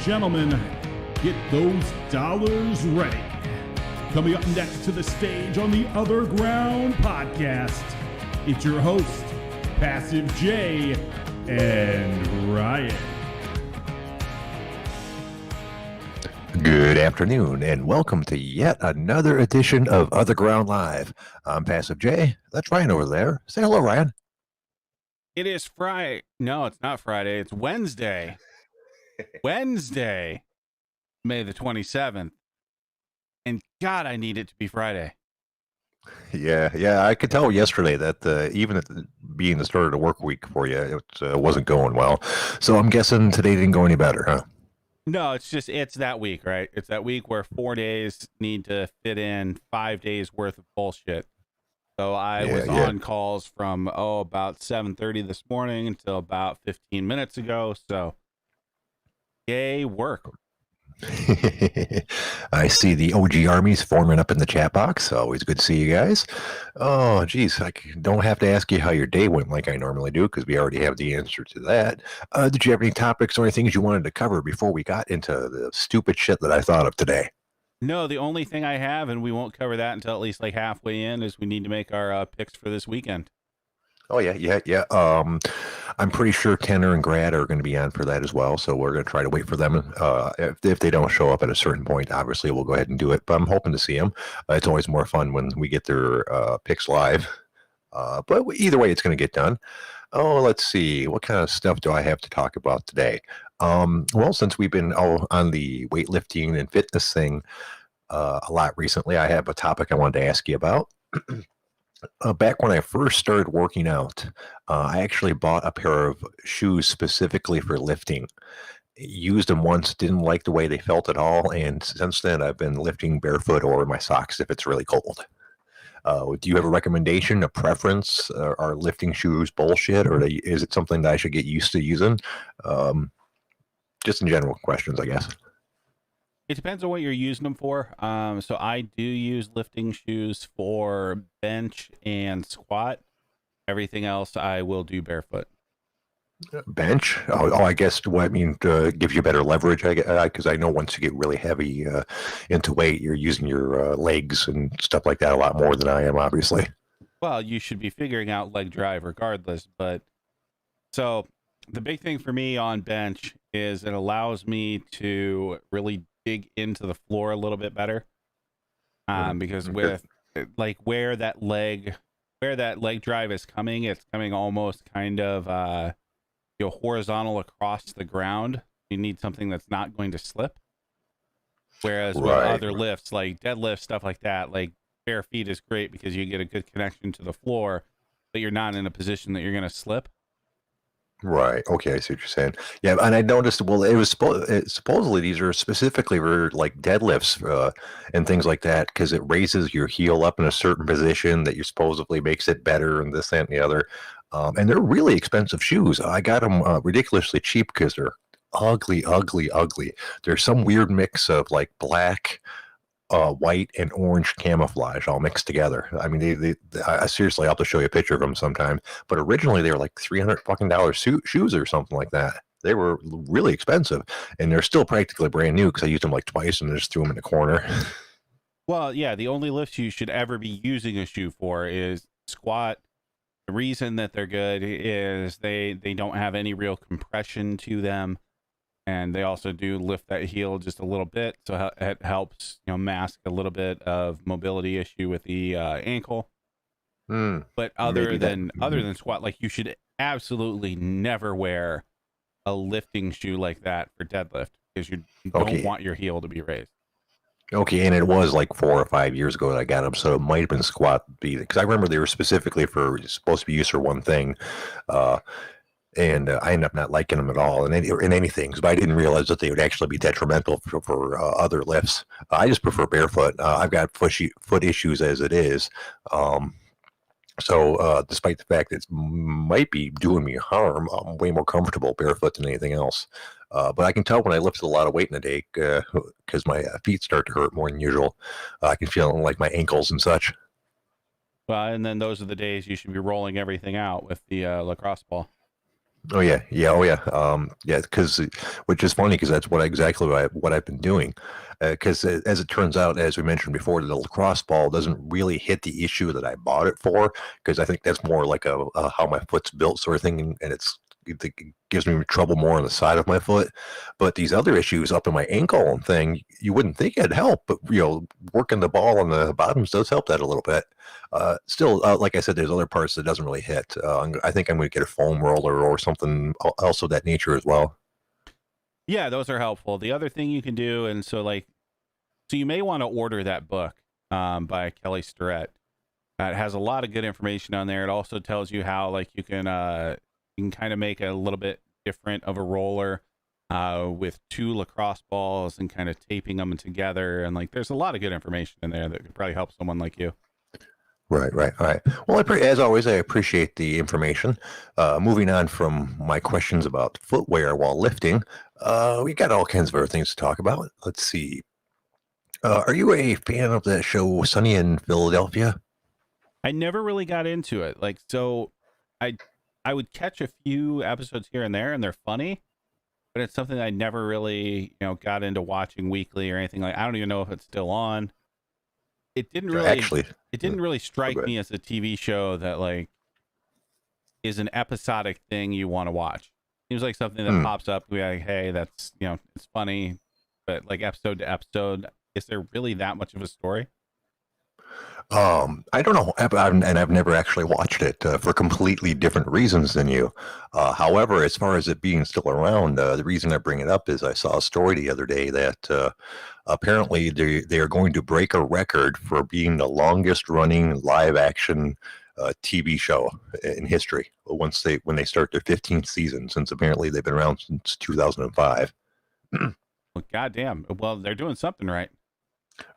gentlemen, get those dollars ready. Coming up next to the stage on the OtherGround podcast, it's your host, Passive J and Ryan. Good afternoon, and welcome to yet another edition of OtherGround Live. I'm Passive J. That's Ryan over there. Say hello, Ryan. It is Friday. No, it's not Friday. It's Wednesday. Wednesday, May the 27th. And God, I need it to be Friday. Yeah. I could tell yesterday that even at being the start of the work week for you, it wasn't going well. So I'm guessing today didn't go any better, huh? No, it's that week, right? It's that week where 4 days need to fit in 5 days worth of bullshit. So I was on calls from, about 7:30 this morning until about 15 minutes ago. So, yay, work. I see the OG armies forming up in the chat box. Always good to see you guys. Oh, geez, I don't have to ask you how your day went like I normally do because we already have the answer to that. Did you have any topics or any things you wanted to cover before we got into the stupid shit that I thought of today? No, the only thing I have, and we won't cover that until at least like halfway in, is we need to make our picks for this weekend. Oh, yeah. I'm pretty sure Kenner and Grad are going to be on for that as well, so we're going to try to wait for them. If they don't show up at a certain point, obviously we'll go ahead and do it, but I'm hoping to see them. It's always more fun when we get their picks live, but either way, it's going to get done. Oh, let's see. What kind of stuff do I have to talk about today? Well, since we've been on the weightlifting and fitness thing a lot recently, I have a topic I wanted to ask you about. Back when I first started working out, I actually bought a pair of shoes specifically for lifting. Used them once, didn't like the way they felt at all, and since then I've been lifting barefoot or in my socks if it's really cold. Do you have a recommendation, a preference? Are lifting shoes bullshit, or is it something that I should get used to using? Just in general questions, I guess. It depends on what you're using them for. So I do use lifting shoes for bench and squat. Everything else I will do barefoot. Bench? I guess what I mean gives you better leverage. Because I know once you get really heavy into weight, you're using your legs and stuff like that a lot more than I am, obviously. Well, you should be figuring out leg drive regardless. But so the big thing for me on bench is it allows me to really dig into the floor a little bit better, because with like where that leg drive is coming, it's coming almost kind of horizontal across the ground. You need something that's not going to slip. Whereas with other lifts like deadlift, stuff like that, like bare feet is great because you get a good connection to the floor, but you're not in a position that you're going to slip. Right. Okay, I see what you're saying. Yeah, and I noticed. Well, it was supposedly these are specifically for like deadlifts and things like that because it raises your heel up in a certain position that you supposedly makes it better and this that, and the other. And they're really expensive shoes. I got them ridiculously cheap because they're ugly. There's some weird mix of like black, white and orange camouflage all mixed together. I mean, I seriously, I'll have to show you a picture of them sometime. But originally they were like $300 shoes or something like that. They were really expensive, and they're still practically brand new because I used them like twice and I just threw them in the corner. Well, yeah, the only lifts you should ever be using a shoe for is squat. The reason that they're good is they don't have any real compression to them. And they also do lift that heel just a little bit, so it helps, mask a little bit of mobility issue with the ankle. But other than squat, like you should absolutely never wear a lifting shoe like that for deadlift because you don't want your heel to be raised. Okay, and it was like 4 or 5 years ago that I got them, so it might have been squat because I remember they were specifically supposed to be used for one thing. And I ended up not liking them at all in anything, but I didn't realize that they would actually be detrimental for other lifts. I just prefer barefoot. I've got foot issues as it is. So despite the fact that it might be doing me harm, I'm way more comfortable barefoot than anything else. But I can tell when I lift a lot of weight in a day because my feet start to hurt more than usual. I can feel like my ankles and such. Well, and then those are the days you should be rolling everything out with the lacrosse ball. Oh yeah, yeah, oh yeah, yeah. Because which is funny because that's exactly what I've been doing. Because as it turns out, as we mentioned before, the lacrosse ball doesn't really hit the issue that I bought it for. Because I think that's more like a how my foot's built sort of thing, and it gives me trouble more on the side of my foot. But these other issues up in my ankle and thing, you wouldn't think it'd help, but working the ball on the bottoms does help that a little bit. Still, like I said, there's other parts that doesn't really hit. I think I'm going to get a foam roller or something else of that nature as well. Yeah, those are helpful. The other thing you can do, and so you may want to order that book by Kelly Starrett. It has a lot of good information on there. It also tells you how you can kind of make a little bit different of a roller with 2 lacrosse balls and kind of taping them together. And there's a lot of good information in there that could probably help someone like you. Right. All right. Well, as always, I appreciate the information. Moving on from my questions about footwear while lifting, we got all kinds of other things to talk about. Let's see. Are you a fan of that show Sunny in Philadelphia? I never really got into it. So I would catch a few episodes here and there, and they're funny, but it's something I never really, got into watching weekly or anything. I don't even know if it's still on. It didn't really strike me as a TV show that is an episodic thing you want to watch. Seems like something that pops up. We like, hey, that's it's funny, but episode to episode, is there really that much of a story? I don't know, and I've never actually watched it for completely different reasons than you. However, as far as it being still around, the reason I bring it up is I saw a story the other day that apparently they are going to break a record for being the longest running live action TV show in history when they start their 15th season, since apparently they've been around since 2005. Well, goddamn. Well, they're doing something right.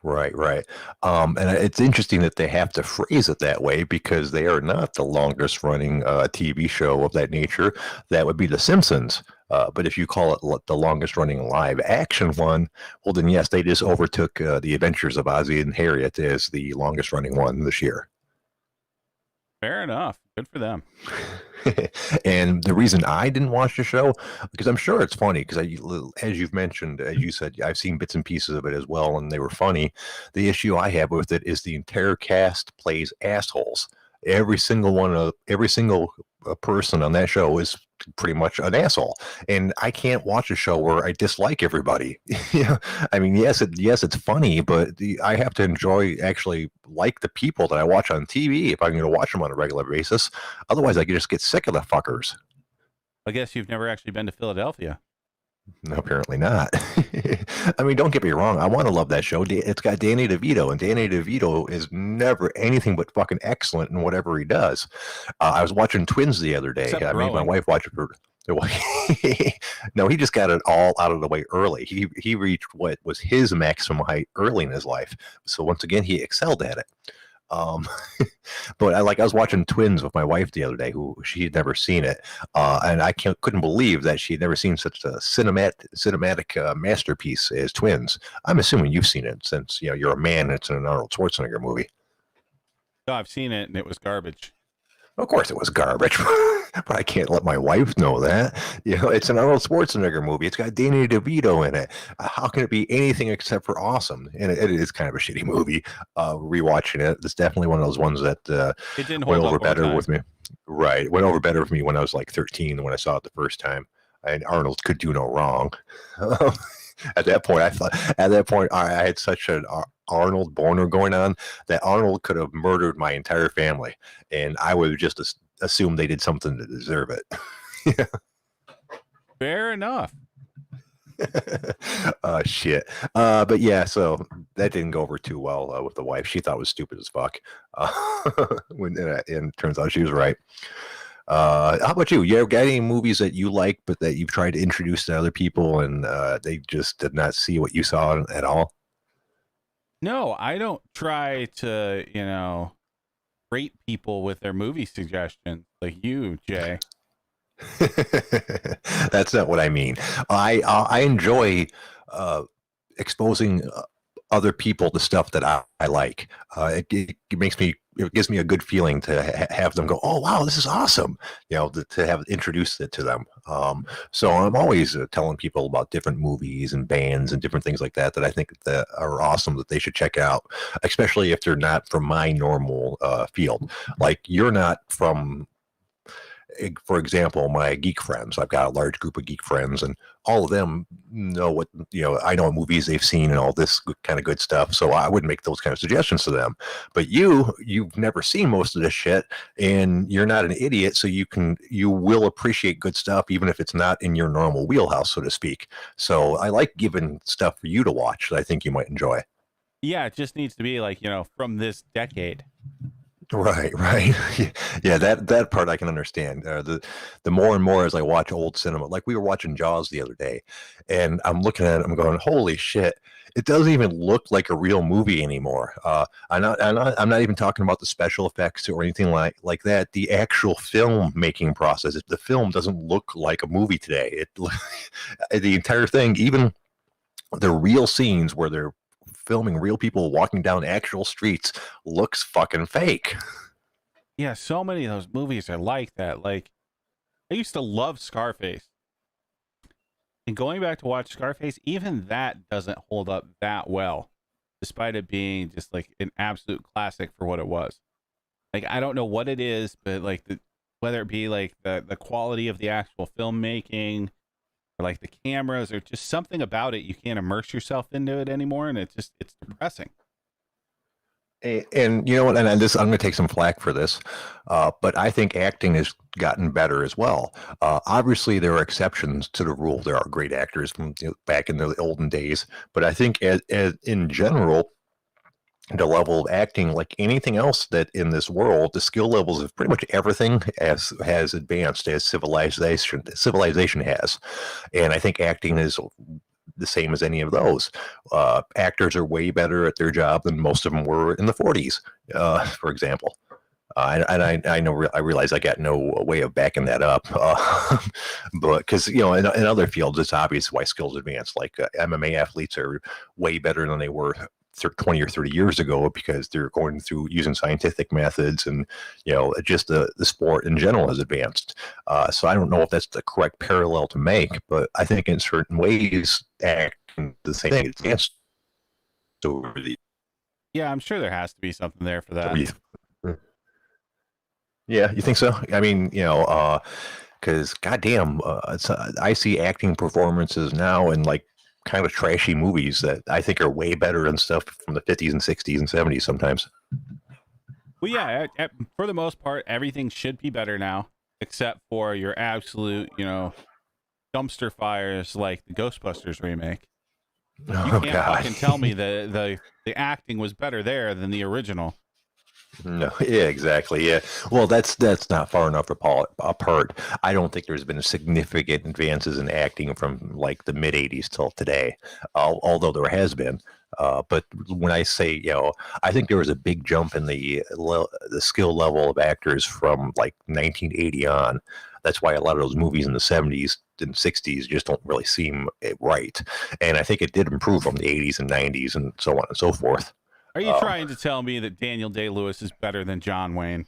Right. And it's interesting that they have to phrase it that way because they are not the longest running TV show of that nature. That would be The Simpsons. But if you call it the longest running live action one, well, then yes, they just overtook The Adventures of Ozzie and Harriet as the longest running one this year. Fair enough. Good for them. And the reason I didn't watch the show, because I'm sure it's funny, because as you've mentioned, as you said, I've seen bits and pieces of it as well, and they were funny. The issue I have with it is the entire cast plays assholes. Every single person on that show is pretty much an asshole, and I can't watch a show where I dislike everybody. I mean, yes, it's funny, but I have to actually like the people that I watch on TV if I'm going to watch them on a regular basis. Otherwise, I could just get sick of the fuckers. I guess you've never actually been to Philadelphia. No, apparently not. I mean, don't get me wrong. I want to love that show. It's got Danny DeVito, and Danny DeVito is never anything but fucking excellent in whatever he does. I was watching Twins the other day. I made my wife watch it for. No, he just got it all out of the way early. He reached what was his maximum height early in his life. So once again, he excelled at it. But I was watching Twins with my wife the other day, who she had never seen it, and I couldn't believe that she had never seen such a cinematic masterpiece as Twins. I'm assuming you've seen it since you're a man. And it's an Arnold Schwarzenegger movie. No, I've seen it, and it was garbage. Of course, it was garbage, but I can't let my wife know that. It's an Arnold Schwarzenegger movie. It's got Danny DeVito in it. How can it be anything except for awesome? And it is kind of a shitty movie. Rewatching it, it's definitely one of those ones that it didn't went over better with me. Right, it went over better with me when I was 13 when I saw it the first time. And Arnold could do no wrong. At that point, I had such an Arnold boner going on that Arnold could have murdered my entire family, and I would just assume they did something to deserve it. Fair enough. Shit. But yeah, so that didn't go over too well with the wife. She thought it was stupid as fuck. And it turns out she was right. How about you? You ever got any movies that you like, but that you've tried to introduce to other people and they just did not see what you saw at all? No, I don't try to, rate people with their movie suggestions like you, Jay. That's not what I mean. I enjoy exposing other people to stuff that I like. It makes me it gives me a good feeling to have them go, oh wow, this is awesome, to have introduced it to them. So I'm always telling people about different movies and bands and different things like that I think that are awesome that they should check out, especially if they're not from my normal field. Like you're not from, for example, my geek friends. I've got a large group of geek friends, and all of them know what, I know movies they've seen and all this kind of good stuff. So I would make those kind of suggestions to them. But you've never seen most of this shit, and you're not an idiot, so you will appreciate good stuff, even if it's not in your normal wheelhouse, so to speak. So I like giving stuff for you to watch that I think you might enjoy. Yeah, it just needs to be like, from this decade. Right. Yeah, that part I can understand. The more and more as I watch old cinema, like we were watching Jaws the other day, and I'm looking at it, I'm going, holy shit! It doesn't even look like a real movie anymore. I'm not even talking about the special effects or anything like that. The actual film making process, the film doesn't look like a movie today. The entire thing, even the real scenes where they're filming real people walking down actual streets, looks fucking fake. Yeah, so many of those movies are like that. Like, I used to love Scarface. And going back to watch Scarface, even that doesn't hold up that well, despite it being just like an absolute classic for what it was. Like, I don't know what it is, but like whether it be like the quality of the actual filmmaking, or like the cameras, or just something about it, you can't immerse yourself into it anymore, and it's depressing. And you know what? And I'm going to take some flack for this, but I think acting has gotten better as well. Obviously, there are exceptions to the rule. There are great actors from back in the olden days, but I think as in general, the level of acting, like anything else that in this world, the skill levels of pretty much everything has advanced as civilization has, and I think acting is the same as any of those. Actors are way better at their job than most of them were in the 40s, for example. I know I realize I got no way of backing that up, but because in other fields it's obvious why skills advance. Like MMA athletes are way better than they were 20 or 30 years ago because they're going through using scientific methods, and just the sport in general has advanced. So I don't know if that's the correct parallel to make, but I think in certain ways acting the same thing advanced over the. Yeah, I'm sure there has to be something there for that. Yeah, you think so? I mean, because goddamn, I see acting performances now in like kind of trashy movies that I think are way better than stuff from the 50s and 60s and 70s sometimes. Well, yeah, for the most part, everything should be better now, except for your absolute, dumpster fires like the Ghostbusters remake. You can't fucking tell me the acting was better there than the original. No, yeah, exactly. Yeah. Well, that's not far enough apart. I don't think there's been significant advances in acting from like the mid 80s till today, although there has been. But when I say, I think there was a big jump in the skill level of actors from like 1980 on. That's why a lot of those movies in the 70s and 60s just don't really seem right. And I think it did improve from the 80s and 90s and so on and so forth. Are you trying to tell me that Daniel Day-Lewis is better than John Wayne?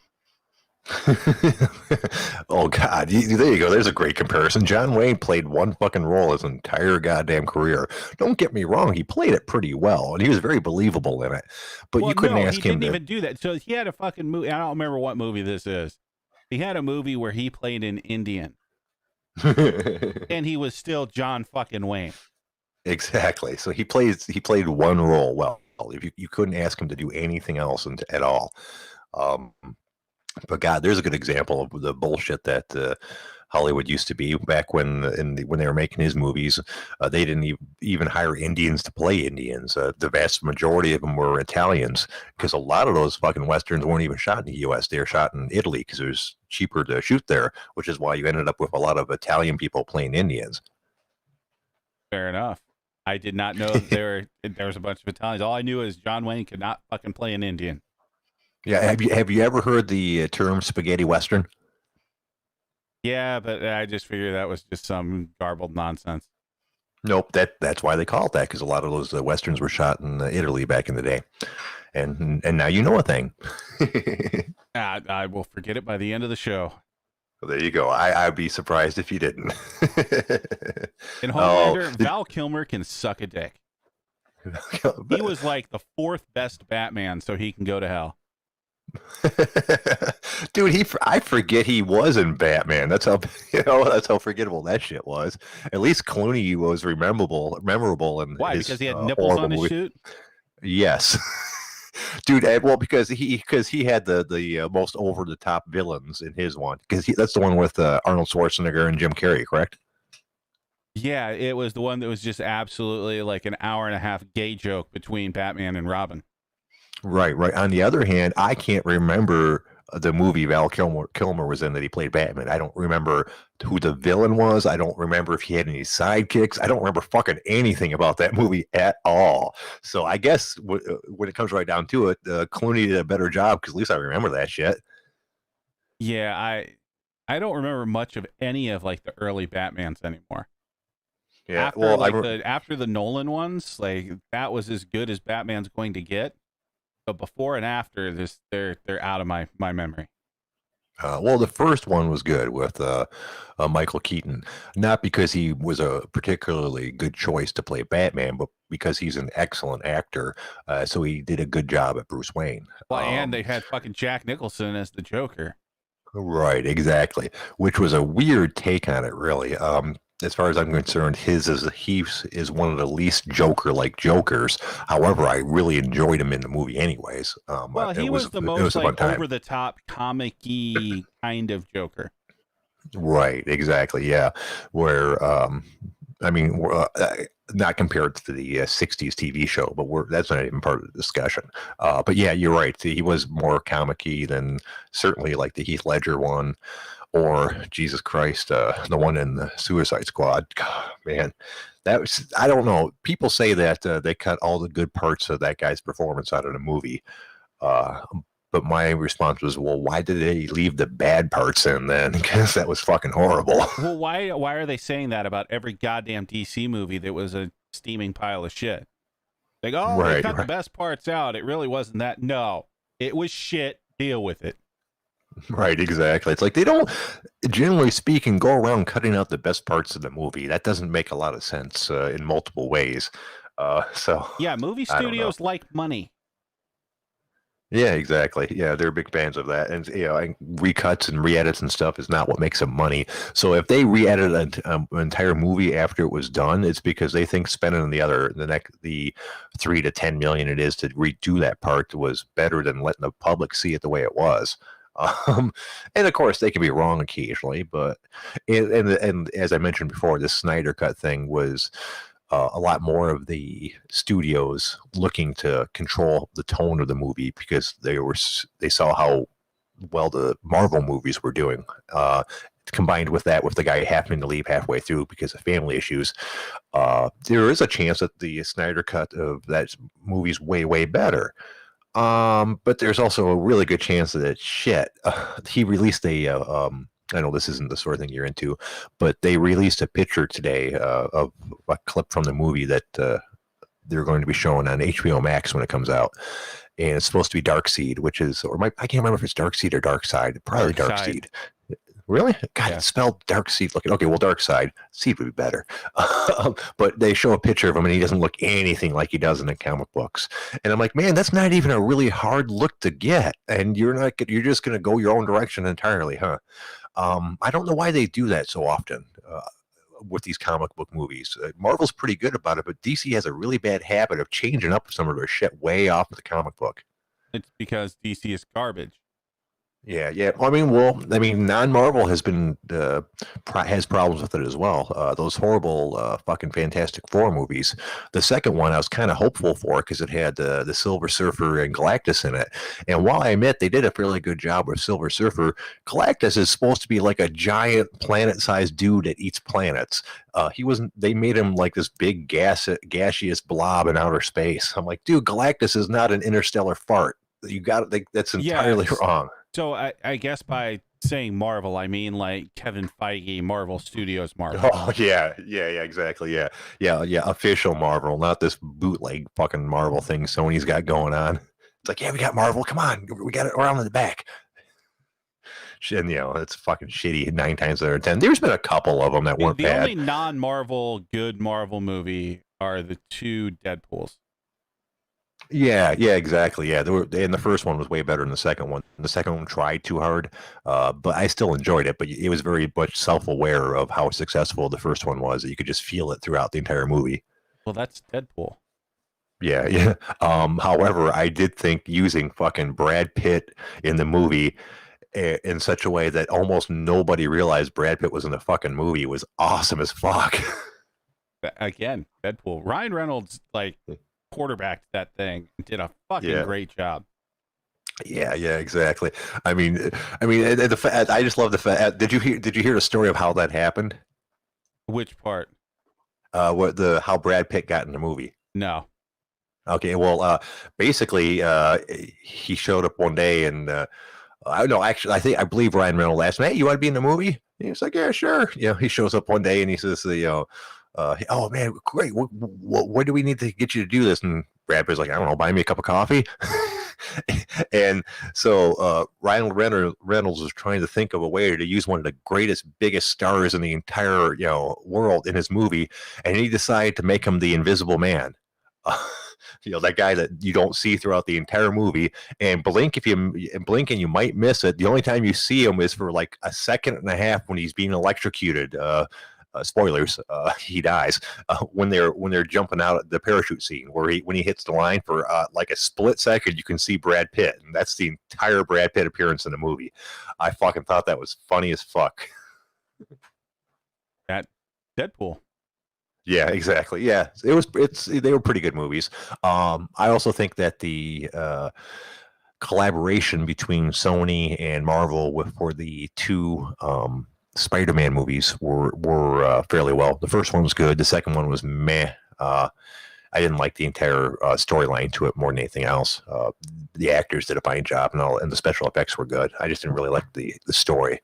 Oh, God. There you go. There's a great comparison. John Wayne played one fucking role his entire goddamn career. Don't get me wrong. He played it pretty well, and he was very believable in it. But you couldn't ask him to... he didn't even do that. So he had a fucking movie. I don't remember what movie this is. He had a movie where he played an Indian. And he was still John fucking Wayne. Exactly. So he played one role well. If you couldn't ask him to do anything else at all. But God, there's a good example of the bullshit that Hollywood used to be back when they were making his movies. They didn't even hire Indians to play Indians. The vast majority of them were Italians, because a lot of those fucking Westerns weren't even shot in the U.S. They were shot in Italy because it was cheaper to shoot there, which is why you ended up with a lot of Italian people playing Indians. Fair enough. I did not know there was a bunch of Italians. All I knew is John Wayne could not fucking play an Indian. Yeah, have you ever heard the term spaghetti western? Yeah, but I just figured that was just some garbled nonsense. Nope, that's why they call it that, because a lot of those westerns were shot in Italy back in the day. and now you know a thing. I will forget it by the end of the show. Well, there you go. I'd be surprised if you didn't. In Homelander, Val Kilmer can suck a dick. He was like the 4th best Batman, so he can go to hell. Dude, I forget he was in Batman. That's how that's how forgettable that shit was. At least Clooney was memorable in Why? his, Because he had nipples on his movie. suit? Yes. Dude, well, because he had the most over the top villains in his one, because that's the one with Arnold Schwarzenegger and Jim Carrey, correct? Yeah, it was the one that was just absolutely like an hour and a half gay joke between Batman and Robin. Right. On the other hand, I can't remember the movie Val Kilmer was in that he played Batman. I don't remember who the villain was. I don't remember if he had any sidekicks. I don't remember fucking anything about that movie at all. So I guess when it comes right down to it, Clooney did a better job, because at least I remember that shit. Yeah, I don't remember much of any of like the early Batmans anymore. Yeah, after the Nolan ones, like that was as good as Batman's going to get. But before and after this, they're out of my memory. Well, the first one was good with Michael Keaton, not because he was a particularly good choice to play Batman, but because he's an excellent actor. So he did a good job at Bruce Wayne. Well, and they had fucking Jack Nicholson as the Joker. Right, exactly. Which was a weird take on it, really. As far as I'm concerned, he is one of the least Joker-like Jokers. However, I really enjoyed him in the movie anyways. Well, he was the most like over-the-top, comic-y kind of Joker. Right, exactly, yeah. Where, not compared to the 60s TV show, but that's not even part of the discussion. But yeah, you're right. He was more comic-y than certainly like the Heath Ledger one. Or Jesus Christ, the one in the Suicide Squad. God, man, that was, I don't know. People say that they cut all the good parts of that guy's performance out of the movie. But my response was, well, why did they leave the bad parts in then? Because that was fucking horrible. Well, why are they saying that about every goddamn DC movie that was a steaming pile of shit? Like, they cut the best parts out. It really wasn't that. No, it was shit. Deal with it. Right, exactly. It's like they don't, generally speaking, go around cutting out the best parts of the movie. That doesn't make a lot of sense in multiple ways. Yeah, movie studios like money. Yeah, exactly. Yeah, they're big fans of that, and recuts and re-edits and stuff is not what makes them money. So if they re-edited an entire movie after it was done, it's because they think spending the 3 to 10 million it is to redo that part was better than letting the public see it the way it was. And of course they can be wrong occasionally, but and as I mentioned before, this Snyder Cut thing was a lot more of the studios looking to control the tone of the movie, because they saw how well the Marvel movies were doing. Combined with the guy happening to leave halfway through because of family issues, there is a chance that the Snyder Cut of that movie is way, way better. But there's also a really good chance that he released I know this isn't the sort of thing you're into, but they released a picture today of a clip from the movie that they're going to be showing on HBO Max when it comes out. And it's supposed to be Darkseid, I can't remember if it's Darkseid or Darkseid. Probably Darkseid. Really? God, it's spelled Darkseid looking. Okay, well, Darkseid. Seed would be better. But they show a picture of him, and he doesn't look anything like he does in the comic books. And I'm like, man, that's not even a really hard look to get. And you're just going to go your own direction entirely, huh? I don't know why they do that so often with these comic book movies. Marvel's pretty good about it, but DC has a really bad habit of changing up some of their shit way off of the comic book. It's because DC is garbage. Yeah. Non-Marvel has problems with it as well. Those horrible fucking Fantastic Four movies. The second one I was kind of hopeful for because it had the Silver Surfer and Galactus in it. And while I admit they did a fairly good job with Silver Surfer, Galactus is supposed to be like a giant planet-sized dude that eats planets. They made him like this big gaseous blob in outer space. I'm like, dude, Galactus is not an interstellar fart. That's entirely wrong. So I guess by saying Marvel, I mean like Kevin Feige, Marvel Studios, Marvel. Oh yeah, exactly, yeah. Official Marvel, not this bootleg fucking Marvel thing Sony's got going on. It's like, yeah, we got Marvel. Come on, we got it around the back. And it's fucking shitty 9 times out of 10. There's been a couple of them that weren't the bad. only non-Marvel good Marvel movie are the 2 Deadpools. Yeah, exactly. Yeah, and the first one was way better than the second one. The second one tried too hard, but I still enjoyed it. But it was very much self-aware of how successful the first one was. You could just feel it throughout the entire movie. Well, that's Deadpool. Yeah. However, I did think using fucking Brad Pitt in the movie in such a way that almost nobody realized Brad Pitt was in the fucking movie was awesome as fuck. Again, Deadpool. Ryan Reynolds quarterbacked that thing and did a fucking great job. Yeah, exactly. I mean, I just love the fact. Did you hear the story of how that happened? Which part? How Brad Pitt got in the movie? No. Okay, well, basically, he showed up one day and. I believe Ryan Reynolds asked him, "Hey, you want to be in the movie?" And he was like, "Yeah, sure." He shows up one day and he says, "Oh man, great. What do we need to get you to do this?" And Brad Pitt's like, "I don't know, buy me a cup of coffee." And so Ryan Reynolds was trying to think of a way to use one of the greatest, biggest stars in the entire world in his movie, and he decided to make him the Invisible Man. That guy that you don't see throughout the entire movie, and blink and you might miss it. The only time you see him is for like a second and a half when he's being electrocuted. Spoilers, he dies when they're jumping out the parachute scene when he hits the line for like a split second. You can see Brad Pitt, and that's the entire Brad Pitt appearance in the movie. I fucking thought that was funny as fuck. That Deadpool. Yeah, exactly. Yeah, they were pretty good movies. I also think that the collaboration between Sony and Marvel for the 2 Spider-Man movies were fairly well. The first one was good. The second one was meh. I didn't like the entire storyline to it more than anything else. The actors did a fine job and the special effects were good. I just didn't really like the story.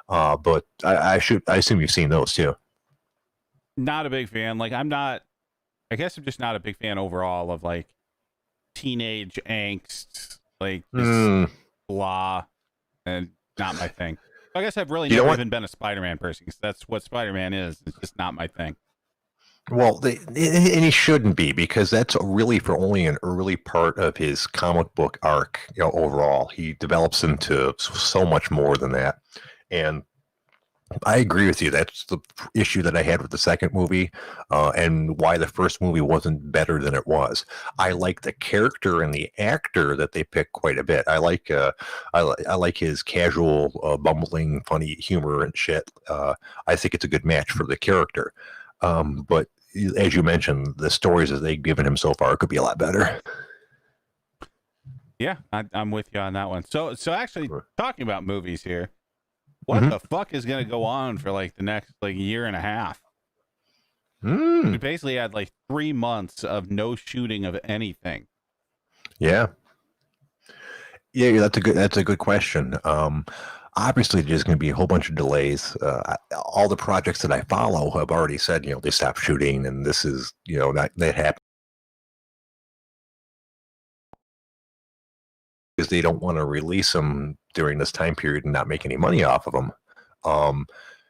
But I assume you've seen those too. Not a big fan. I guess I'm just not a big fan overall of teenage angst, blah, and not my thing. So I guess I've really never even been a Spider-Man person, because that's what Spider-Man is. It's just not my thing. Well, and he shouldn't be, because that's really for only an early part of his comic book arc. Overall, he develops into so much more than that, and I agree with you. That's the issue that I had with the second movie, and why the first movie wasn't better than it was. I like the character and the actor that they picked quite a bit. I like his casual, bumbling, funny humor and shit. I think it's a good match for the character. But as you mentioned, the stories that they've given him so far could be a lot better. Yeah, I'm with you on that one. So actually, talking about movies here. What the fuck is going to go on for the next year and a half? We basically had 3 months of no shooting of anything. Yeah, that's a good question. Obviously, there's going to be a whole bunch of delays. All the projects that I follow have already said they stopped shooting, and this is that happened because they don't want to release them during this time period and not make any money off of them.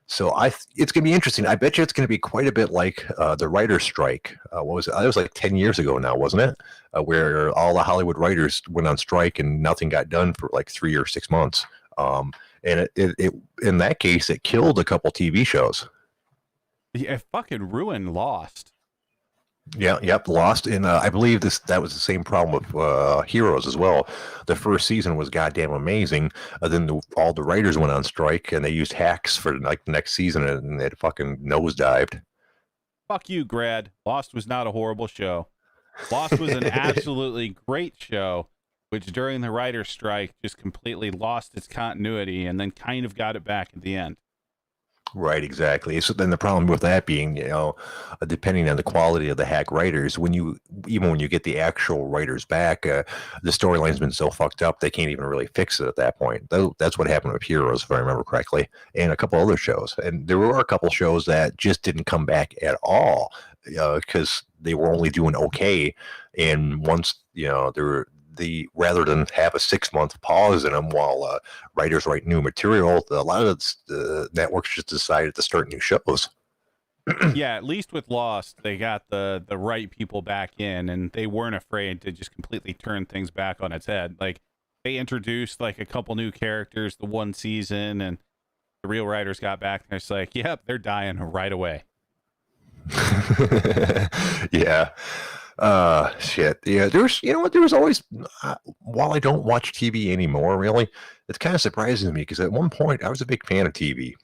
So it's going to be interesting. I bet you it's going to be quite a bit like the writer's strike. What was it? It was 10 years ago now, wasn't it? Where all the Hollywood writers went on strike and nothing got done for 3 or 6 months. And it in that case, it killed a couple TV shows. Yeah, it fucking ruined Lost. Yeah, yep, Lost. And I believe that was the same problem with Heroes as well. The first season was goddamn amazing. Then all the writers went on strike, and they used hacks for the next season, and it fucking nosedived. Fuck you, Grad. Lost was not a horrible show. Lost was an absolutely great show, which during the writer's strike just completely lost its continuity and then kind of got it back at the end. Right, exactly. So then the problem with that being, depending on the quality of the hack writers, even when you get the actual writers back, the storyline's been so fucked up they can't even really fix it at that point. That's what happened with Heroes, if I remember correctly, and a couple other shows. And there were a couple shows that just didn't come back at all because they were only doing okay. And once rather than have a 6-month pause in them while writers write new material, a lot of the networks just decided to start new shows. Yeah, at least with Lost, they got the right people back in, and they weren't afraid to just completely turn things back on its head. Like, they introduced like a couple new characters the one season, and the real writers got back and it's like, yep, they're dying right away. Yeah. Shit. Yeah, there's, you know what, there was always, while I don't watch TV anymore, really, it's kind of surprising me because at one point I was a big fan of TV.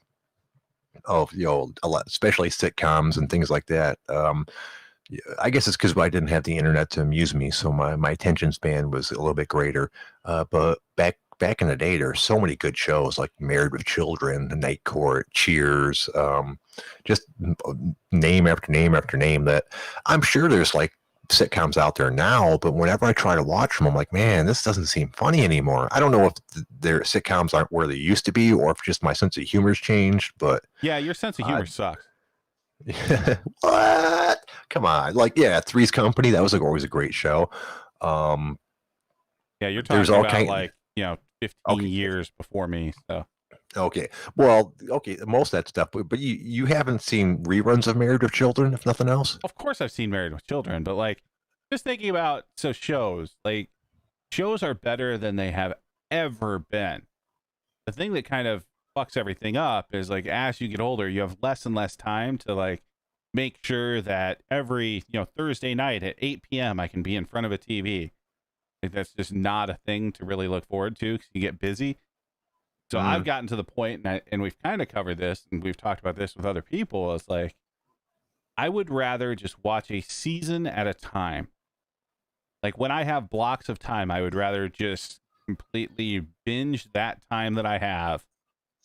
Of, you know, a lot, especially sitcoms and things like that. Yeah, I guess it's because I didn't have the internet to amuse me, so my attention span was a little bit greater. But back in the day, there were so many good shows like Married with Children, The Night Court, Cheers, just name after name after name. That I'm sure there's like sitcoms out there now, but whenever I try to watch them, I'm like, man, this doesn't seem funny anymore. I don't know if their sitcoms aren't where they used to be, or if just my sense of humor's changed. But yeah, your sense of humor sucks. What? Come on, like, yeah, Three's Company, that was like always a great show. Yeah, you're talking about like, you know, 15 years before me. So okay, well, okay, most of that stuff, but you haven't seen reruns of Married with Children, if nothing else? Of course I've seen Married with Children, but like, just thinking about, so shows are better than they have ever been. The thing that kind of fucks everything up is like, as you get older, you have less and less time to like make sure that every, you know, Thursday night at 8 p.m. I can be in front of a TV. Like, that's just not a thing to really look forward to because you get busy. So I've gotten to the point, and we've kind of covered this, and we've talked about this with other people. It's like, I would rather just watch a season at a time. Like, when I have blocks of time, I would rather just completely binge that time that I have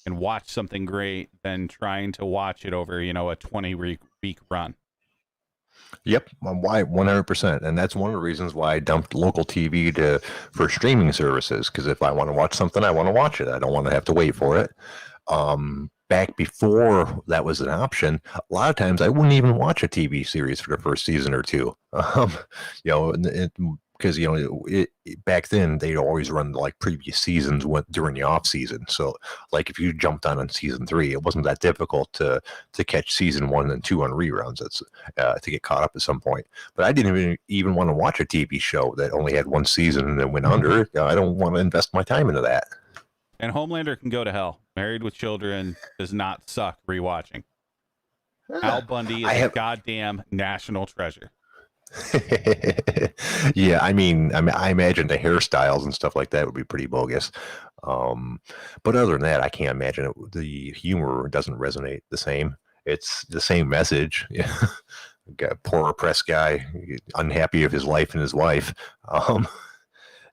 and watch something great than trying to watch it over, you know, a 20-week run. Yep, why 100%, and that's one of the reasons why I dumped local TV for streaming services. Because if I want to watch something, I want to watch it. I don't want to have to wait for it. Back before that was an option, a lot of times I wouldn't even watch a TV series for the first season or two. You know, because you know, back then they'd always run like previous seasons during the off season. So like if you jumped on season 3, it wasn't that difficult to catch season 1 and 2 on reruns. That's to get caught up at some point. But I didn't even want to watch a TV show that only had one season and then went under. I don't want to invest my time into that. And Homelander can go to hell. Married with Children does not suck rewatching. Al Bundy is a goddamn national treasure. Yeah, I mean, I imagine the hairstyles and stuff like that would be pretty bogus. But other than that, I can't imagine the humor doesn't resonate the same. It's the same message. Yeah. Got a poor oppressed guy, unhappy of his life and his wife.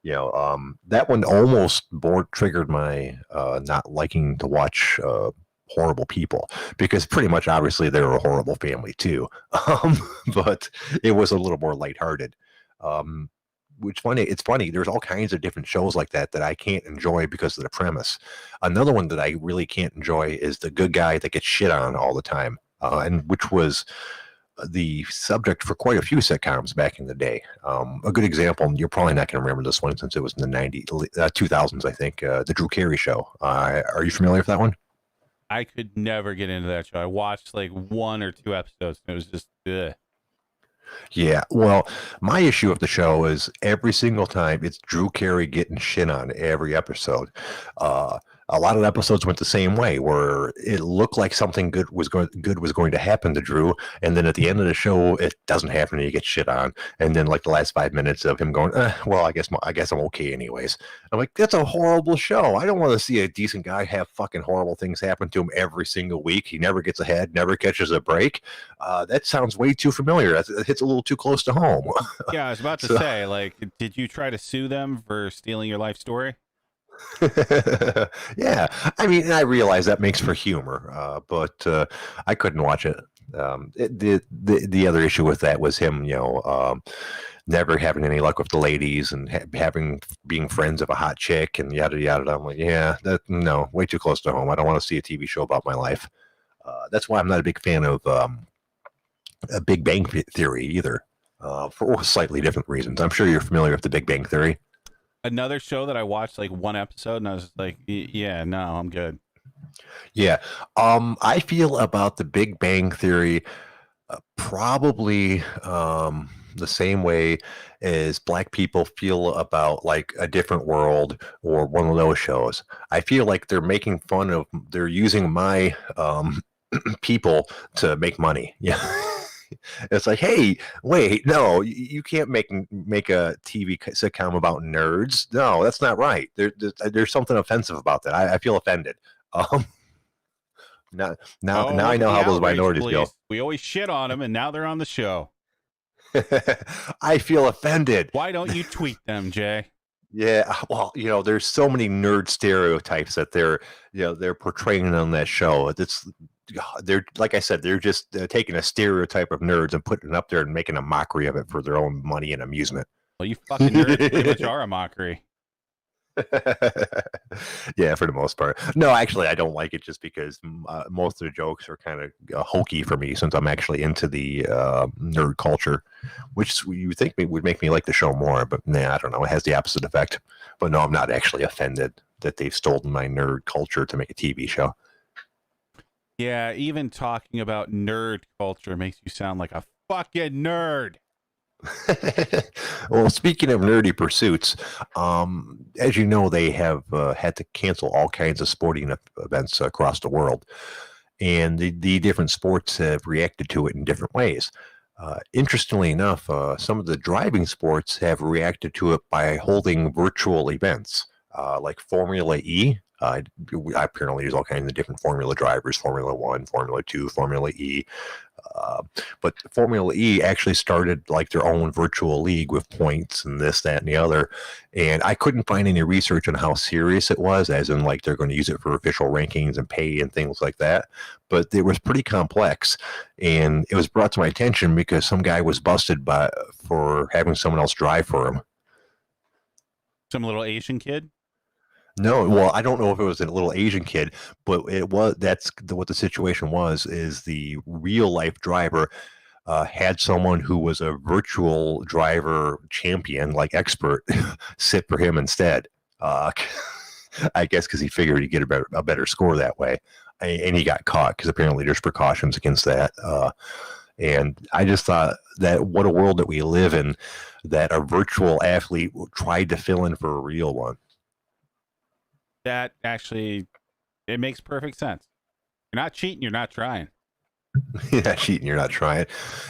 You know, that one almost triggered my not liking to watch Horrible People, because pretty much obviously they're a horrible family too. But it was a little more lighthearted. It's funny. There's all kinds of different shows like that I can't enjoy because of the premise. Another one that I really can't enjoy is the good guy that gets shit on all the time, and which was the subject for quite a few sitcoms back in the day. A good example, and you're probably not going to remember this one since it was in the 2000s, I think, the Drew Carey Show. Are you familiar with that one? I could never get into that show. I watched like 1 or 2 episodes, and it was just, ugh. Yeah, well, my issue of the show is every single time it's Drew Carey getting shit on every episode. A lot of episodes went the same way, where it looked like something good was going to happen to Drew, and then at the end of the show, it doesn't happen, and he gets shit on. And then like the last 5 minutes of him going, well, I guess I'm okay anyways. I'm like, that's a horrible show. I don't want to see a decent guy have fucking horrible things happen to him every single week. He never gets ahead, never catches a break. That sounds way too familiar. It hits a little too close to home. Yeah, I was about to say, like, did you try to sue them for stealing your life story? Yeah, I mean, I realize that makes for humor, but I couldn't watch it. The other issue with that was him, you know, never having any luck with the ladies and being friends of a hot chick and yada yada. I'm like, yeah, no, way too close to home. I don't want to see a TV show about my life. That's why I'm not a big fan of a Big Bang Theory either, for slightly different reasons. I'm sure you're familiar with the Big Bang Theory. another show that I watched like one episode, and I was just like, yeah, no, I'm good. Yeah. I feel about the Big Bang Theory probably the same way as black people feel about like A Different World or one of those shows. I feel like they're using my people to make money. Yeah. It's like, hey, wait, no, you can't make a TV sitcom about nerds. No, that's not right. There's something offensive about that. I feel offended. Um, now, now, Oh, now I look at know the how those outrage, minorities feel. police. We always shit on them, and now they're on the show. I feel offended. Why don't you tweet them, Jay? Yeah, well, there's so many nerd stereotypes that they're portraying on that show. They're like I said, they're just taking a stereotype of nerds and putting it up there and making a mockery of it for their own money and amusement. Well, you fucking nerds pretty much are a mockery. Yeah, for the most part. No, actually, I don't like it just because most of the jokes are kind of hokey for me since I'm actually into the nerd culture, which you would think would make me like the show more. But nah, I don't know. It has the opposite effect. But no, I'm not actually offended that they've stolen my nerd culture to make a TV show. Yeah, even talking about nerd culture makes you sound like a fucking nerd. Well, speaking of nerdy pursuits, as you know, they have had to cancel all kinds of sporting events across the world, and the different sports have reacted to it in different ways. Interestingly enough, some of the driving sports have reacted to it by holding virtual events, like Formula E. Apparently, there's all kinds of different Formula drivers: Formula One, Formula Two, Formula E. But Formula E actually started like their own virtual league with points and this, that, and the other. And I couldn't find any research on how serious it was, as in like they're going to use it for official rankings and pay and things like that. But it was pretty complex. And it was brought to my attention because some guy was busted for having someone else drive for him. Some little Asian kid? No, well, I don't know if it was a little Asian kid, but what the situation was, is the real life driver had someone who was a virtual driver champion, like expert, sit for him instead. I guess because he figured he'd get a better score that way. And he got caught because apparently there's precautions against that. And I just thought that what a world that we live in, that a virtual athlete tried to fill in for a real one. That actually, it makes perfect sense. You're not cheating, you're not trying. You're not cheating, you're not trying.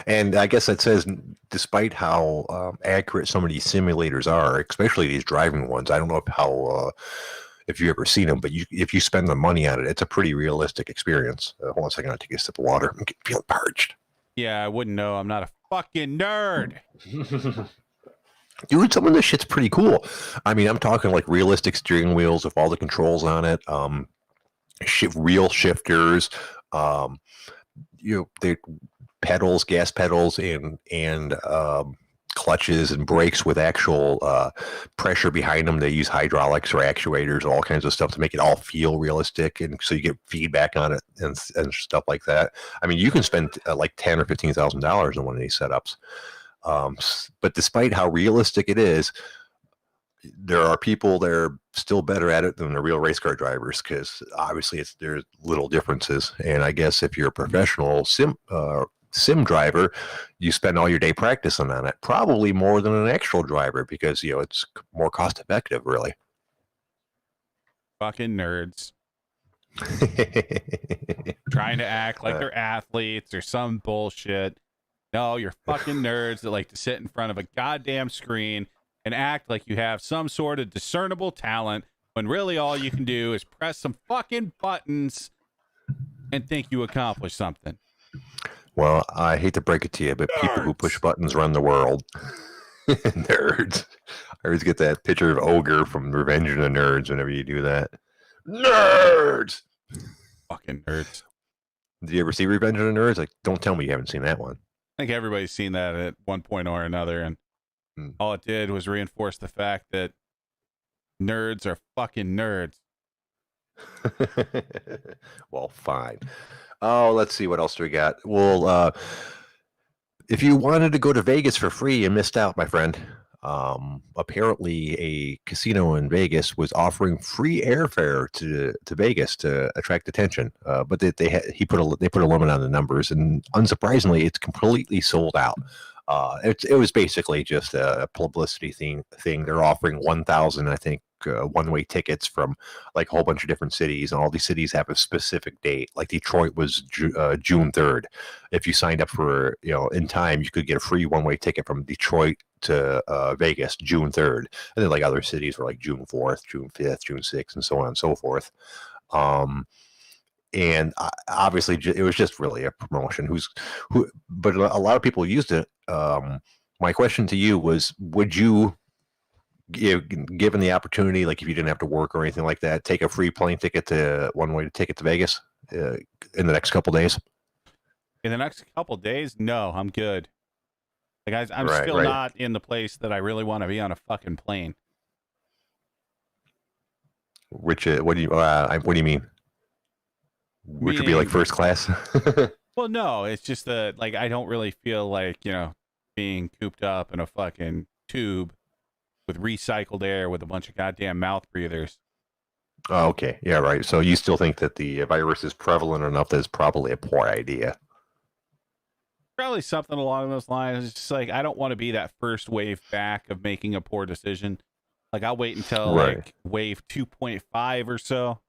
And I guess that says, despite how accurate some of these simulators are, especially these driving ones, I don't know if you've ever seen them, but if you spend the money on it, it's a pretty realistic experience. Hold on a second, I'll take a sip of water. I'm feeling parched. Yeah, I wouldn't know. I'm not a fucking nerd. Dude, some of this shit's pretty cool. I mean, I'm talking like realistic steering wheels with all the controls on it, real shifters, the pedals, gas pedals, and clutches and brakes with actual pressure behind them. They use hydraulics or actuators, all kinds of stuff to make it all feel realistic, and so you get feedback on it and stuff like that. I mean, you can spend like $10,000 or $15,000 on one of these setups. But despite how realistic it is, there are people that are still better at it than the real race car drivers, because obviously there's little differences. And I guess if you're a professional sim driver, you spend all your day practicing on it, probably more than an actual driver, because it's more cost effective, really. Fucking nerds. Trying to act like they're athletes or some bullshit. No, you're fucking nerds that like to sit in front of a goddamn screen and act like you have some sort of discernible talent when really all you can do is press some fucking buttons and think you accomplished something. Well, I hate to break it to you, but nerds. People who push buttons run the world. Nerds. I always get that picture of Ogre from Revenge of the Nerds whenever you do that. Nerds! Fucking nerds. Did you ever see Revenge of the Nerds? Like, don't tell me you haven't seen that one. I think everybody's seen that at one point or another, and all it did was reinforce the fact that nerds are fucking nerds. Well, fine. Oh, let's see, what else do we got? Well, if you wanted to go to Vegas for free, you missed out, my friend. Apparently a casino in Vegas was offering free airfare to Vegas to attract attention. But they put a limit on the numbers, and unsurprisingly, it's completely sold out. It was basically just a publicity thing. They're offering 1,000, I think, one-way tickets from like a whole bunch of different cities, and all these cities have a specific date. Like Detroit was June 3rd. If you signed up for in time, you could get a free one-way ticket from Detroit to Vegas June 3rd, and then like other cities were like June 4th, June 5th, June 6th, and so on and so forth. And obviously, it was just really a promotion. But a lot of people used it. My question to you was: would you, given the opportunity, like if you didn't have to work or anything like that, take a free plane ticket to one-way ticket to Vegas in the next couple days? In the next couple days, no, I'm good. Like I'm still not in the place that I really want to be on a fucking plane. Which what do you mean? Which would be like first class? Well, no, it's just that like I don't really feel like being cooped up in a fucking tube with recycled air with a bunch of goddamn mouth breathers. Oh, okay, yeah, right. So you still think that the virus is prevalent enough that it's probably a poor idea? Probably something along those lines. It's just like I don't want to be that first wave back of making a poor decision. Like I'll wait until like wave 2.5 or so.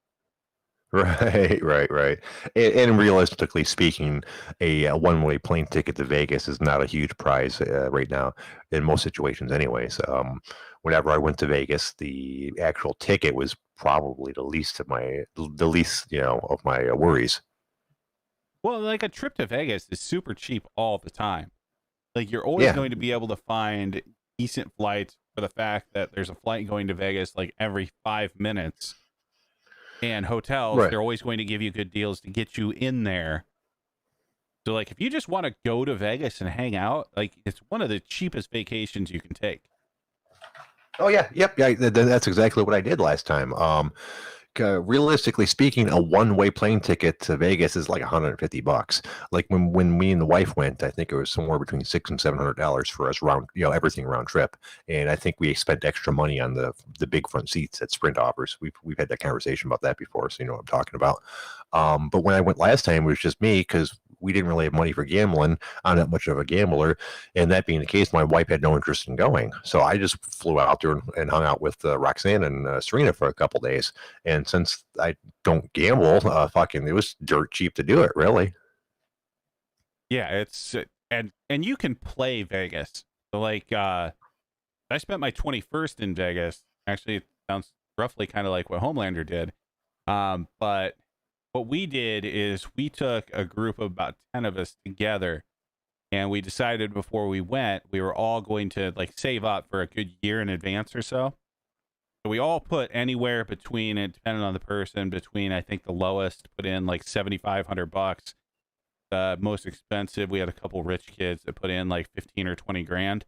Right. And realistically speaking, a one-way plane ticket to Vegas is not a huge prize right now in most situations anyways. Whenever I went to Vegas, the actual ticket was probably the least of my worries. Well, like a trip to Vegas is super cheap all the time. Like you're always going to be able to find decent flights for the fact that there's a flight going to Vegas like every 5 minutes. And hotels, they're always going to give you good deals to get you in there. So like if you just want to go to Vegas and hang out, like it's one of the cheapest vacations you can take. Oh yeah, yep, yeah. That's exactly what I did last time. Realistically speaking, a one-way plane ticket to Vegas is like $150. Like when me and the wife went, I think it was somewhere between $600 and $700 for us round, everything round trip. And I think we spent extra money on the big front seats that Sprint offers. We've had that conversation about that before, so you know what I'm talking about. But when I went last time, it was just me because we didn't really have money for gambling. I'm not much of a gambler, and that being the case, my wife had no interest in going. So I just flew out there and hung out with Roxanne and Serena for a couple days. And since I don't gamble, it was dirt cheap to do it, really. Yeah, it's and you can play Vegas. So like, I spent my 21st in Vegas. Actually, it sounds roughly kind of like what Homelander did. But what we did is we took a group of about 10 of us together, and we decided before we went, we were all going to like save up for a good year in advance or so. So we all put anywhere between, it depending on the person, between I think the lowest put in like $7,500. The most expensive, we had a couple rich kids that put in like 15 or 20 grand.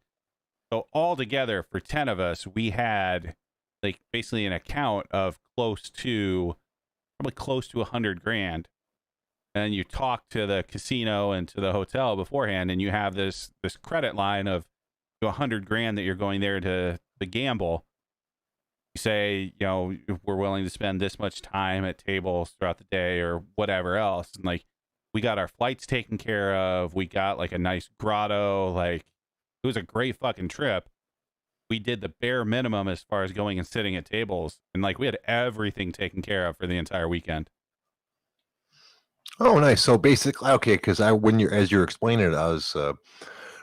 So all together for 10 of us, we had like basically an account of probably close to 100 grand. And you talk to the casino and to the hotel beforehand, and you have this credit line of 100 grand that you're going there to gamble. You say, we're willing to spend this much time at tables throughout the day or whatever else. And like, we got our flights taken care of. We got like a nice grotto. Like, it was a great fucking trip. We did the bare minimum as far as going and sitting at tables. And like, we had everything taken care of for the entire weekend. Oh, nice. So basically, okay, because as you're explaining it, I was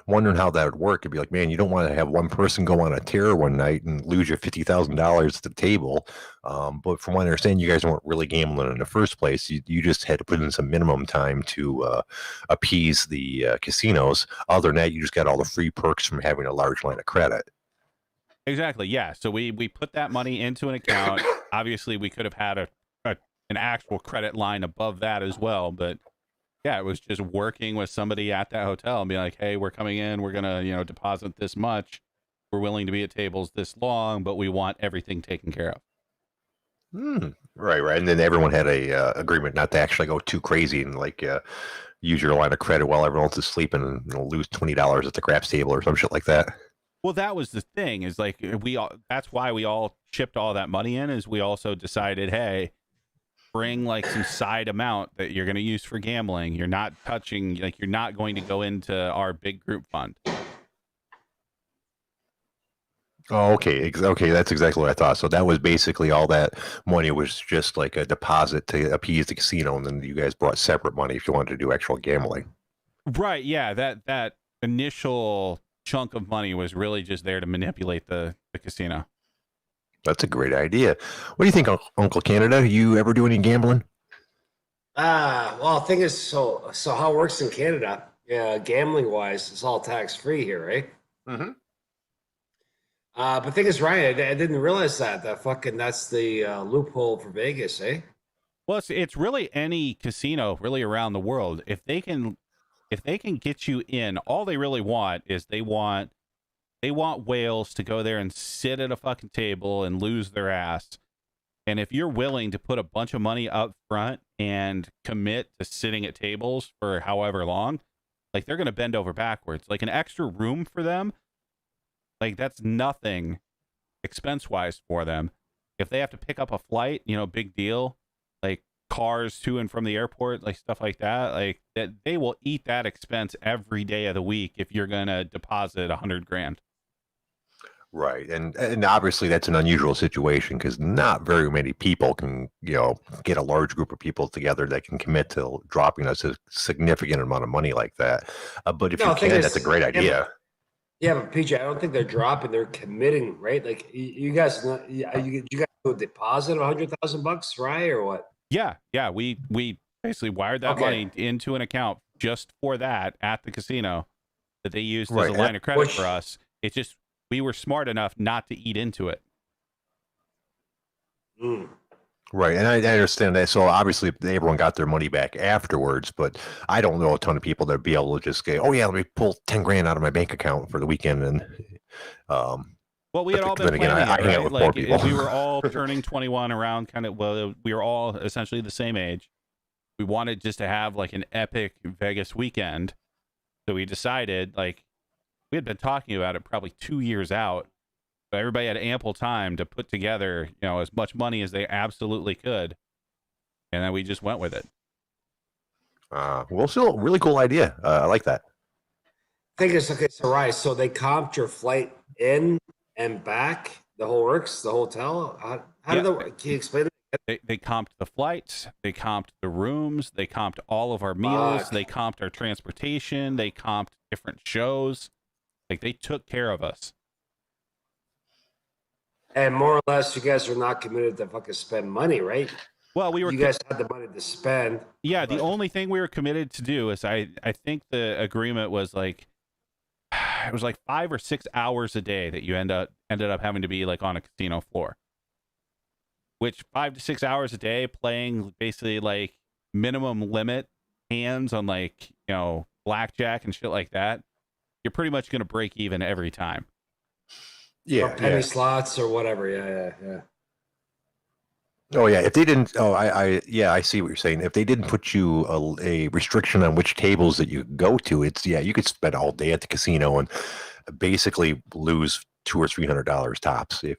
wondering how that would work. It'd be like, man, you don't want to have one person go on a tear one night and lose your $50,000 at the table. But from what I understand, you guys weren't really gambling in the first place. You just had to put in some minimum time to appease the casinos. Other than that, you just got all the free perks from having a large line of credit. Exactly. Yeah. So we put that money into an account. Obviously, we could have had an actual credit line above that as well, but yeah, it was just working with somebody at that hotel and being like, hey, we're coming in, we're gonna deposit this much, we're willing to be at tables this long, but we want everything taken care of. Right. And then everyone had a agreement not to actually go too crazy and like use your line of credit while everyone else is sleeping and lose $20 at the craps table or some shit like that. Well, that was the thing is like that's why we all chipped all that money in is we also decided, hey, bring like some side amount that you're going to use for gambling. You're not touching, like you're not going to go into our big group fund. Oh, okay. Okay, that's exactly what I thought. So that was basically all that money was just like a deposit to appease the casino, and then you guys brought separate money if you wanted to do actual gambling. Right. Yeah. That initial chunk of money was really just there to manipulate the casino. That's a great idea. What do you think, Uncle Canada? You ever do any gambling? Well, the thing is, so how it works in Canada, gambling wise, it's all tax free here, right? Mm-hmm. But the thing is, Ryan, I didn't realize that that's the loophole for Vegas, eh? Well, it's really any casino really around the world. If they can get you in, all they really want is they want whales to go there and sit at a fucking table and lose their ass. And if you're willing to put a bunch of money up front and commit to sitting at tables for however long, like they're going to bend over backwards. Like an extra room for them, like that's nothing expense-wise for them. If they have to pick up a flight, big deal. Like cars to and from the airport, like stuff like that, like that they will eat that expense every day of the week if you're going to deposit $100,000. Right, and obviously that's an unusual situation because not very many people can, get a large group of people together that can commit to dropping a significant amount of money like that. But if you can, that's a great idea. Yeah, but PJ, I don't think they're dropping; they're committing, right? Like you guys, you guys do a deposit of $100,000, right, or what? Yeah. We basically wired that money into an account just for that at the casino that they used as a line of credit for us. It's just we were smart enough not to eat into it. Right, and I understand that. So obviously everyone got their money back afterwards, but I don't know a ton of people that'd be able to just go, oh yeah, let me pull $10,000 out of my bank account for the weekend. And well, we had all been planning it, right? Like we were all turning 21 around we were all essentially the same age. We wanted just to have like an epic Vegas weekend. So we decided, like, we had been talking about it probably 2 years out. So everybody had ample time to put together, as much money as they absolutely could. And then we just went with it. Well, still really cool idea. I like that. Thing is, okay, so right, so they comped your flight in and back, the whole works, the hotel. How did that? Can you explain it? They comped the flights, they comped the rooms, they comped all of our meals, they comped our transportation, they comped different shows. Like they took care of us. And more or less, you guys are not committed to fucking spend money, right? Well, you guys had the money to spend. Yeah, the only thing we were committed to do is I think the agreement was like it was like 5 or 6 hours a day that you ended up having to be like on a casino floor. Which 5 to 6 hours a day playing basically like minimum limit hands on like, blackjack and shit like that. You're pretty much going to break even every time. Yeah. Or penny slots or whatever. Yeah. Oh yeah, if they didn't, I see what you're saying. If they didn't put you a restriction on which tables that you go to, you could spend all day at the casino and basically lose $200 or $300 tops. If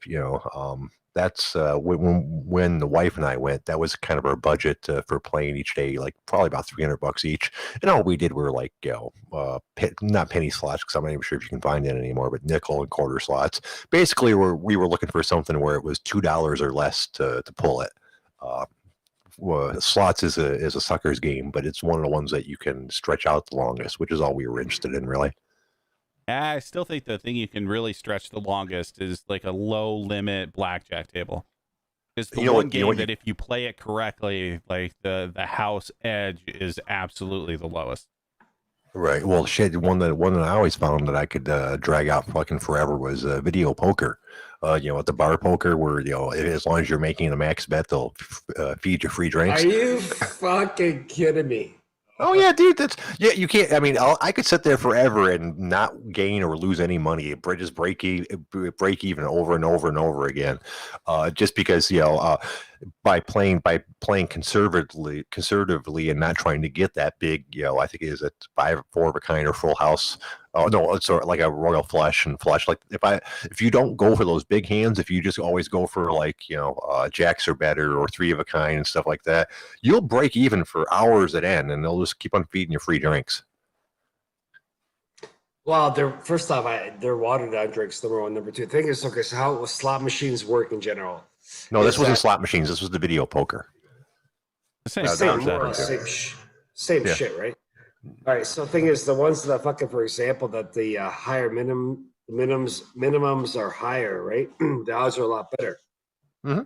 that's when the wife and I went, that was kind of our budget for playing each day, like probably about $300 each. And all we did were like, not penny slots, because I'm not even sure if you can find it anymore, but nickel and quarter slots. Basically, we were looking for something where it was $2 or less to pull it. Slots is a sucker's game, but it's one of the ones that you can stretch out the longest, which is all we were interested in, really. I still think the thing you can really stretch the longest is like a low limit blackjack table. It's the one game that if you play it correctly, like the house edge is absolutely the lowest. Right. Well, shit. One that I always found that I could drag out fucking forever was video poker. At the bar poker, where as long as you're making a max bet, they'll feed you free drinks. Are you fucking kidding me? Oh yeah, dude. You can't. I mean, I could sit there forever and not gain or lose any money. Just break even over and over and over again, just because by playing conservatively and not trying to get that big. I think it is a 5 4 of a kind or full house Oh no, it's sort of like a royal flush and flush. Like if you don't go for those big hands, if you just always go for like jacks or better or three of a kind and stuff like that, you'll break even for hours at end, and they'll just keep on feeding you free drinks. Well, they're watered down drinks. Number one, number two. The thing is, okay, so how slot machines work in general? No, this wasn't slot machines. This was the video poker. The same shit, right? All right. So the thing is, the ones that fucking, for example, that the higher minimums are higher, right? The odds are a lot better. Mm-hmm.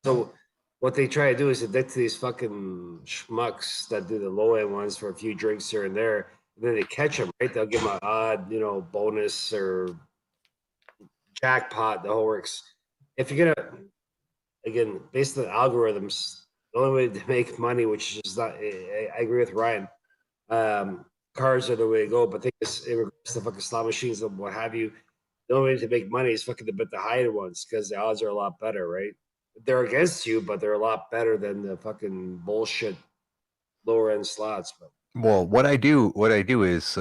So what they try to do is addict to these fucking schmucks that do the low end ones for a few drinks here and there. And then they catch them, right? They'll give them an odd, bonus or jackpot. The whole works. If you're gonna, again, based on the algorithms, the only way to make money, which is not, I agree with Ryan. Cards are the way to go, but I think in regards to fucking slot machines and what have you, the only way to make money is fucking to bet the higher ones because the odds are a lot better, right? They're against you, but they're a lot better than the fucking bullshit lower end slots. But well, what I do is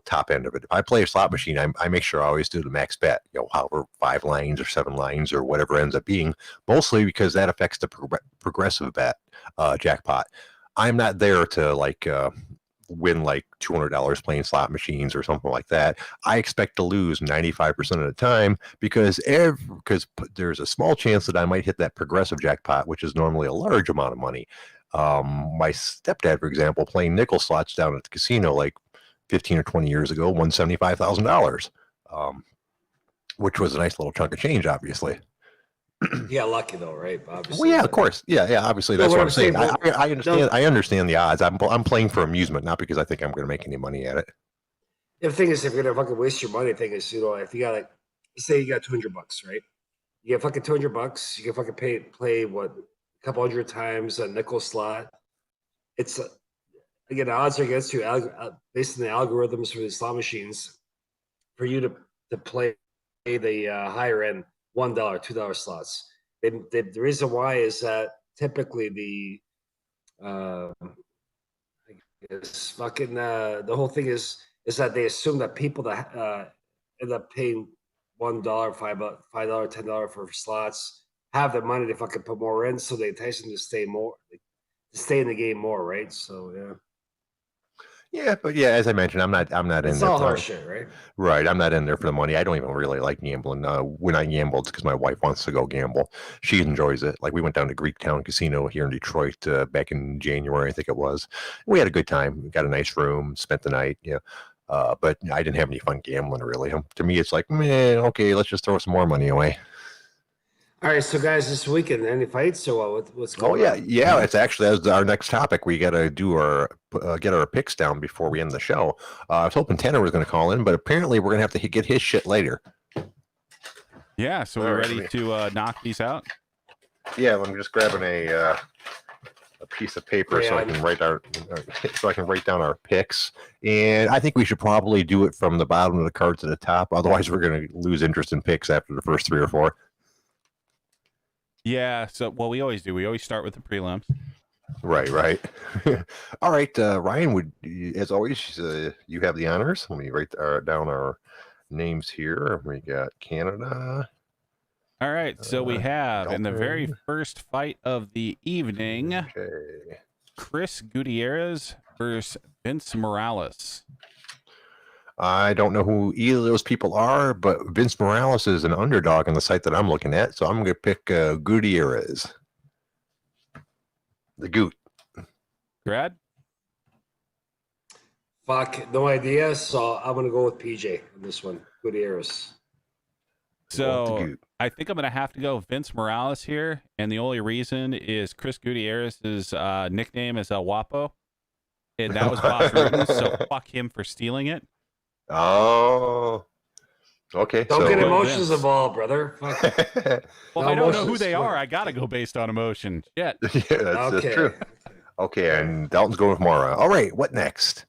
top end of it. If I play a slot machine, I make sure I always do the max bet. However, 5 lines or 7 lines or whatever ends up being, mostly because that affects the progressive bet jackpot. I'm not there to win like $200 playing slot machines or something like that. I expect to lose 95% of the time because there's a small chance that I might hit that progressive jackpot, which is normally a large amount of money. My stepdad, for example, playing nickel slots down at the casino like 15 or 20 years ago, won $75,000, which was a nice little chunk of change, obviously. Yeah, lucky though, right? Obviously. Well, yeah, of course. Yeah, obviously. That's what I'm saying. I understand. No. I understand the odds. I'm playing for amusement, not because I think I'm going to make any money at it. The thing is, if you're going to fucking waste your money, the thing is, if you got say you got $200, right? You get fucking $200. You can fucking play what a couple hundred times a nickel slot. It's again, the odds are against you based on the algorithms for the slot machines for you to play the higher end $1, $2 slots. The reason why is that typically the whole thing is that they assume that people that end up paying $1, $5, $10 for slots have the money to fucking put more in, so they entice them to stay in the game more, right? So yeah. Yeah, but yeah, as I mentioned, I'm not in there. It's all horse shit, right? Right, I'm not in there for the money. I don't even really like gambling. When I gamble, it's because my wife wants to go gamble. She enjoys it. Like we went down to Greektown Casino here in Detroit back in January, I think it was. We had a good time. We got a nice room, spent the night. But I didn't have any fun gambling really. To me, it's like, man, okay, let's just throw some more money away. All right, so guys, this weekend, any fights or what's going on? Yeah. It's actually our next topic. We got to do get our picks down before we end the show. I was hoping Tanner was going to call in, but apparently we're going to have to get his shit later. Yeah, so we're ready to knock these out. Yeah, I'm just grabbing a piece of paper so I can write down our picks. And I think we should probably do it from the bottom of the card to the top. Otherwise, we're going to lose interest in picks after the first 3 or 4. Yeah, so we always do. We always start with the prelims. Right. All right, Ryan, as always, you have the honors. Let me write down our names here. We got Canada. All right, so we have in the very first fight of the evening, Chris Gutierrez versus Vince Morales. I don't know who either of those people are, but Vince Morales is an underdog on the site that I'm looking at, so I'm going to pick Gutierrez. The Goot. Brad? Fuck, no idea, so I'm going to go with PJ on this one, Gutierrez. So I think I'm going to have to go Vince Morales here, and the only reason is Chris Gutierrez's nickname is El Guapo, and that was Bob Rutan, so fuck him for stealing it. Oh, okay. Don't get emotions involved, brother. Well, if I don't know who they are, I gotta go based on emotion. Shit. Yeah, that's true. Okay, and Dalton's going with Mara. All right, what next?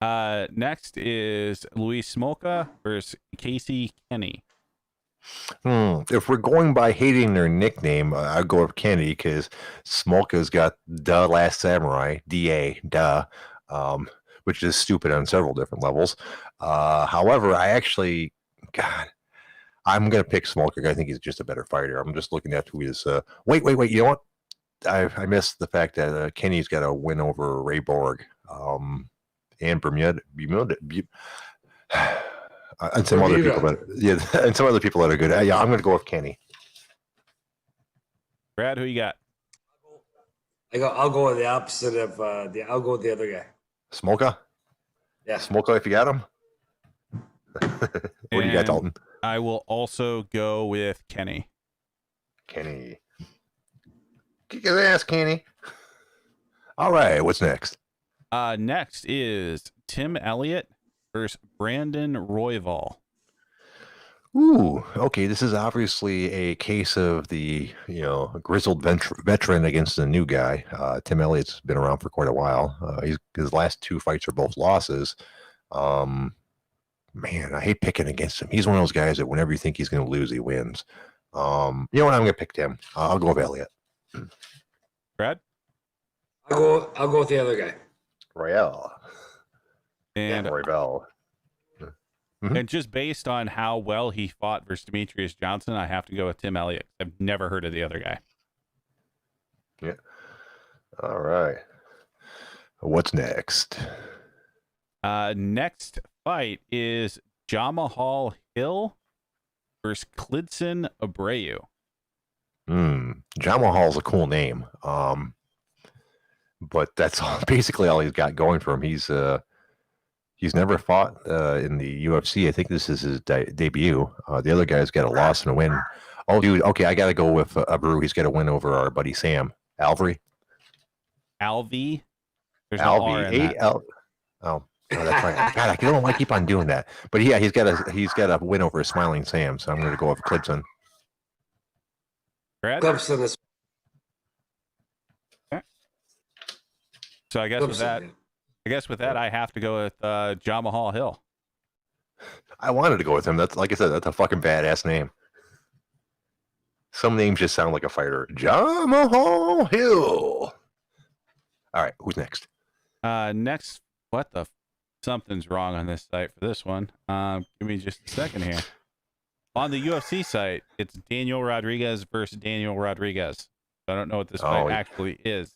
Next is Luis Smolka versus Casey Kenny. If we're going by hating their nickname, I'd go with Kenny because Smolka's got the Last Samurai, DA, duh. which is stupid on several different levels. However, God, I'm going to pick Smolka. I think he's just a better fighter. I'm just looking at who he is. Wait. You know what? I missed the fact that Kenny's got a win over Ray Borg. And Bermuda, and some other people and some other people that are good. Yeah, I'm going to go with Kenny. Brad, who you got? I'll go with the opposite of I'll go with the other guy. Smolka? Yeah. Smolka if you got him. What do you got, Dalton? I will also go with Kenny. Kenny. Kick his ass, Kenny. All right, what's next? Next is Tim Elliott versus Brandon Royval. Ooh, okay. This is obviously a case of the grizzled veteran against the new guy. Tim Elliott's been around for quite a while. His last 2 fights are both losses. Man, I hate picking against him. He's one of those guys that whenever you think he's going to lose, he wins. You know what? I'm going to pick Tim. I'll go with Elliott. Brad? I'll go with the other guy. Royale. And Royval. And just based on how well he fought versus Demetrius Johnson, I have to go with Tim Elliott. I've never heard of the other guy. Yeah. All right. What's next? Next fight is Jamahal Hill versus Klidson Abreu. Jamahal's a cool name. But that's basically all he's got going for him. He's never fought in the UFC. I think this is his debut. The other guy's got a loss and a win. Oh, dude. Okay, I got to go with Abreu. He's got a win over our buddy Sam Alvey. Alvey. There's no R in that. Oh, that's right. God, I don't know why I keep on doing that. But yeah, he's got a win over Smiling Sam. So I'm going to go with Clipson. Brad? Clemson is. So I guess with that, I have to go with Jamahal Hill. I wanted to go with him. That's like I said, that's a fucking badass name. Some names just sound like a fighter. Jamahal Hill. All right, who's next? Next, something's wrong on this site for this one. Give me just a second here. On the UFC site, it's Daniel Rodriguez versus Daniel Rodriguez. I don't know what this fight actually is.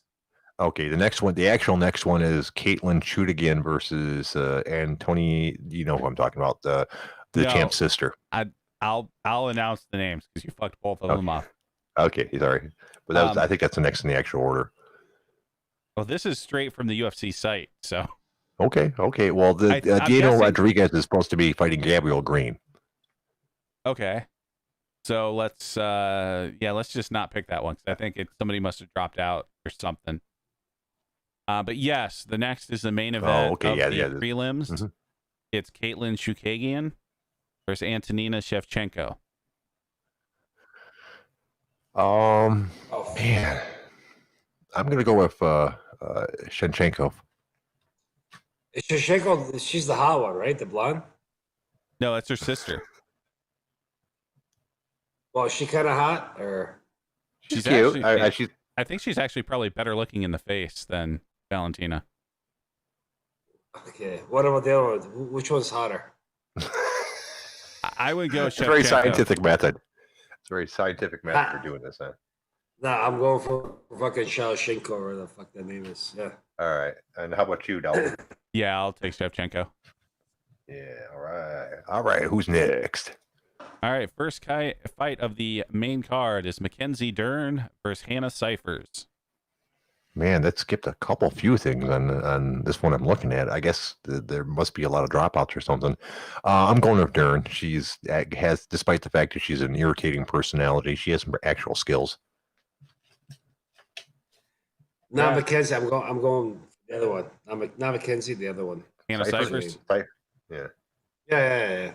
Okay, the actual next one is Caitlin Chudigan versus Antoni. You know who I'm talking about, the champ's sister. I'll announce the names because you fucked both of them up. Okay, sorry, but I think that's the next in the actual order. Well, this is straight from the UFC site, so. Okay. Well, Daniel Rodriguez is supposed to be fighting Gabriel Green. Okay, so let's just not pick that one because I think somebody must have dropped out or something. But yes, the next is the main event of the prelims. Mm-hmm. It's Caitlin Chukagian versus Antonina Shevchenko. Man, I'm gonna go with Shevchenko. Shevchenko, she's the hot one, right? The blonde. No, that's her sister. Well, is she kind of hot, or she's cute? I think she's actually probably better looking in the face than Valentina. Okay, what about the other one? Which one's hotter? I would go. It's a very scientific method. It's a very scientific method for doing this, huh? Nah, I'm going for fucking Shevchenko, or whatever the fuck that name is. Yeah. All right, and how about you, Dalton? Yeah, I'll take Shevchenko. Yeah, all right. Who's next? All right, first fight of the main card is Mackenzie Dern versus Hannah Cyphers. Man, that skipped a few things on this one I'm looking at. I guess there must be a lot of dropouts or something. I'm going with Dern. Despite the fact that she's an irritating personality, she has some actual skills. Not Mackenzie. I'm going the other one. Not Mackenzie. The other one. Hannah Cyphers. Yeah.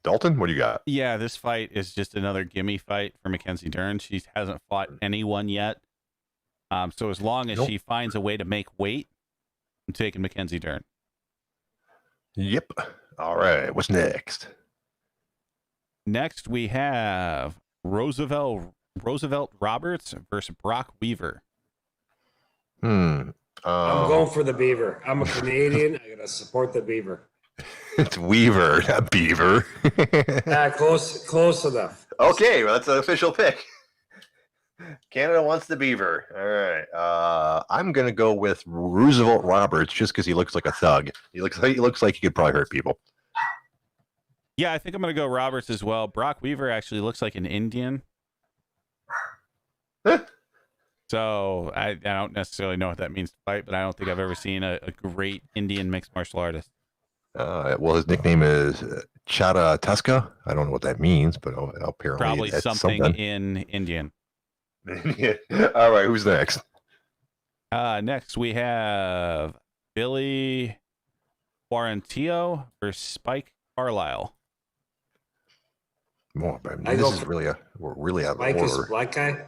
Dalton, what do you got? Yeah, this fight is just another gimme fight for Mackenzie Dern. She hasn't fought anyone yet. So as long as she finds a way to make weight, I'm taking Mackenzie Dern. Yep. All right. What's next? Next, we have Roosevelt Roberts versus Brock Weaver. I'm going for the beaver. I'm a Canadian. I gotta support the beaver. It's Weaver, not Beaver. Close enough. Okay, well, that's an official pick. Canada wants the beaver. All right. I'm gonna go with Roosevelt Roberts just because he looks like a thug. He looks like he could probably hurt people. Yeah, I think I'm going to go Roberts as well. Brock Weaver actually looks like an Indian. So I don't necessarily know what that means to fight, but I don't think I've ever seen a great Indian mixed martial artist. Well, his nickname is Chata Tuska. I don't know what that means, but apparently Probably that's something in Indian. All right, who's next? Next, we have Billy Quarantillo versus Spike Carlisle. More, this is really out of order. Mike is black guy.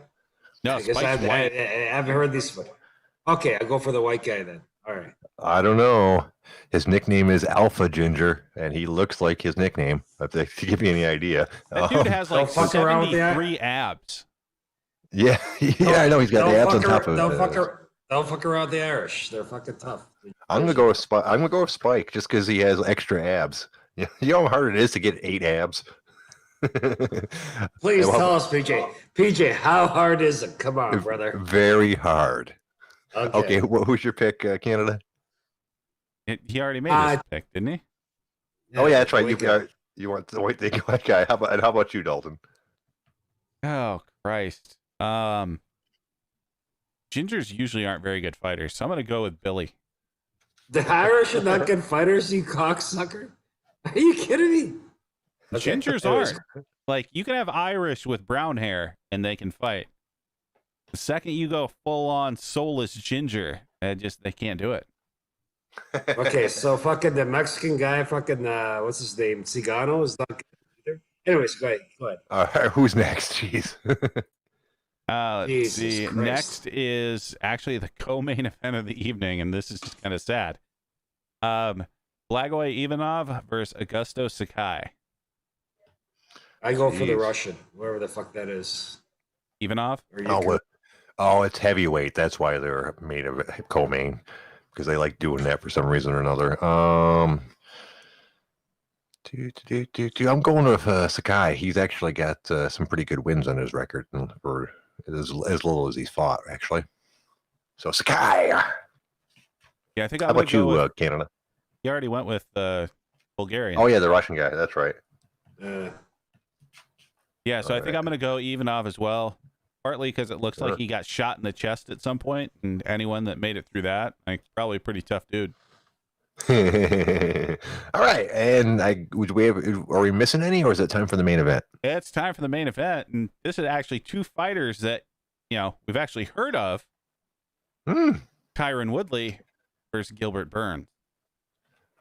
No, I guess Spike's white. I haven't heard these. Okay, I'll go for the white guy then. All right. I don't know. His nickname is Alpha Ginger, and he looks like his nickname. If they give you any idea. That dude has like Don't fuck around with the 73 abs. Yeah, I know he's got the abs on top of it. Don't fuck around with the Irish. They're fucking tough. I'm gonna go with Spike. I'm gonna go with Spike just because he has extra abs. You know how hard it is to get 8 abs. Please tell us, PJ. PJ, how hard is it? Come on, brother. Very hard. Okay. Who's your pick, Canada? He already made his pick, didn't he? Oh yeah, that's right. You want the white guy? How about you, Dalton? Oh Christ. Gingers usually aren't very good fighters, so I'm gonna go with Billy. The Irish are not good fighters, you cocksucker. Are you kidding me? Gingers aren't. Like, you can have Irish with brown hair and they can fight. The second you go full on soulless ginger, they can't do it. Okay, so fucking the Mexican guy, fucking what's his name? Cigano is not good either. Anyways, go ahead. Who's next? Jeez. Let's see. Jesus Christ. Next is actually the co-main event of the evening, and this is just kind of sad. Blagoy Ivanov versus Augusto Sakai. I go for the Russian, whoever the fuck that is. Ivanov? It's heavyweight. That's why they're made of co-main, because they like doing that for some reason or another. I'm going with Sakai. He's actually got some pretty good wins on his record for as little as he's fought, actually. So Sakai. Yeah, I think How about you, Canada? He already went with Bulgarian. Oh yeah, the Russian guy. That's right. Yeah, so I think I'm going to go Ivanov as well. Partly because it looks like he got shot in the chest at some point, and anyone that made it through that, probably a pretty tough dude. All right, and are we missing any, or is it time for the main event? It's time for the main event, and this is actually two fighters that we've actually heard of. Tyron Woodley versus Gilbert Burns.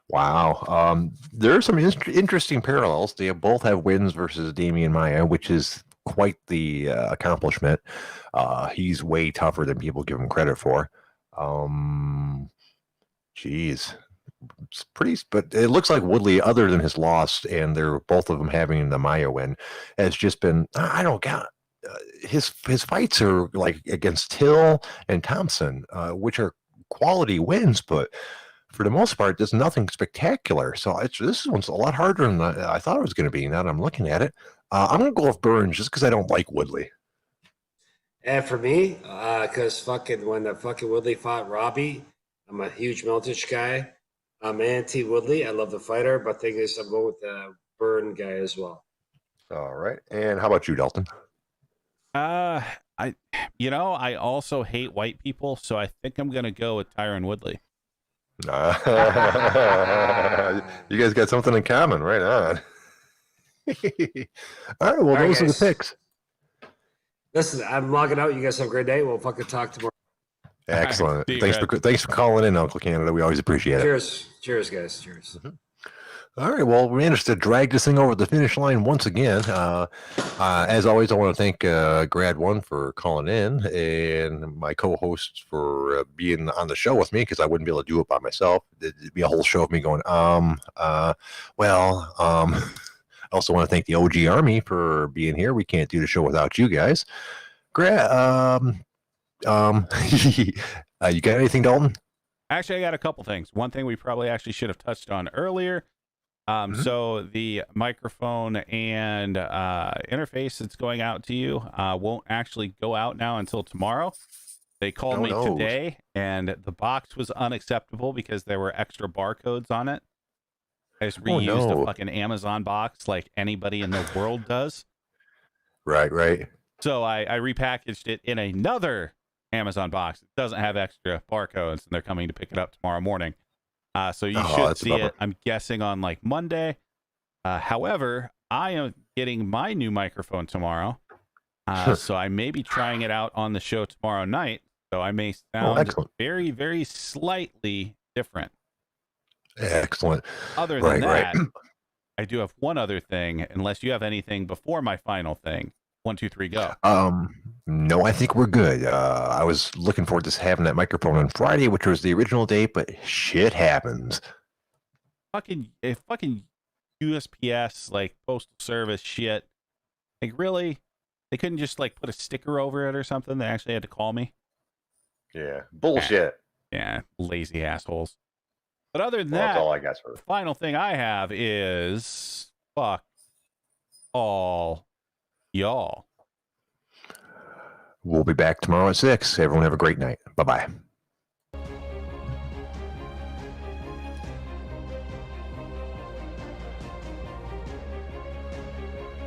Wow, there are some interesting parallels. They both have wins versus Damian Maia, which is quite the accomplishment. He's way tougher than people give him credit for. It's pretty, but it looks like Woodley, other than his loss, and they're both of them having the Maia win, has just been, I don't got his fights are like against Till and Thompson, which are quality wins, but for the most part, there's nothing spectacular. So this one's a lot harder than I thought it was going to be. Now that I'm looking at it, I'm going to go with Burns just because I don't like Woodley. And for me, because when the fucking Woodley fought Robbie, I'm a huge Miltich guy. I'm anti-Woodley. I love the fighter, but thing is, I'm going with the Burn guy as well. All right. And how about you, Dalton? I also hate white people, so I think I'm going to go with Tyron Woodley. You guys got something in common, right on. All right, well, those are the picks. Listen, I'm logging out. You guys have a great day. We'll fucking talk tomorrow. Excellent. Thanks for calling in, Uncle Canada. We always appreciate it. Cheers, guys. Cheers. Mm-hmm. All right, well, we managed to drag this thing over the finish line once again. As always, I want to thank Grad1 for calling in and my co-hosts for being on the show with me, because I wouldn't be able to do it by myself. It'd be a whole show of me going, I also want to thank the OG Army for being here. We can't do the show without you guys. You got anything, Dalton? Actually, I got a couple things. One thing we probably actually should have touched on earlier. So the microphone and interface that's going out to you won't actually go out now until tomorrow. They called me today, and the box was unacceptable because there were extra barcodes on it. I just reused a fucking Amazon box like anybody in the world does. Right. So I repackaged it in another Amazon box. It doesn't have extra barcodes, and they're coming to pick it up tomorrow morning. So you should see it, I'm guessing, on like Monday. However, I am getting my new microphone tomorrow. So I may be trying it out on the show tomorrow night. So I may sound very, very slightly different. Excellent. Other than that, I do have one other thing, unless you have anything before my final thing. 1, 2, 3, go. No, I think we're good. I was looking forward to having that microphone on Friday, which was the original date, but shit happens. Fucking USPS, like postal service shit. Like, really? They couldn't just like put a sticker over it or something? They actually had to call me? Yeah. Bullshit. Yeah, lazy assholes. But other than that, that's all I got, sir. The final thing I have is fuck all y'all. We'll be back tomorrow at 6. Everyone have a great night. Bye-bye.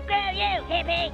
Screw you, hippie!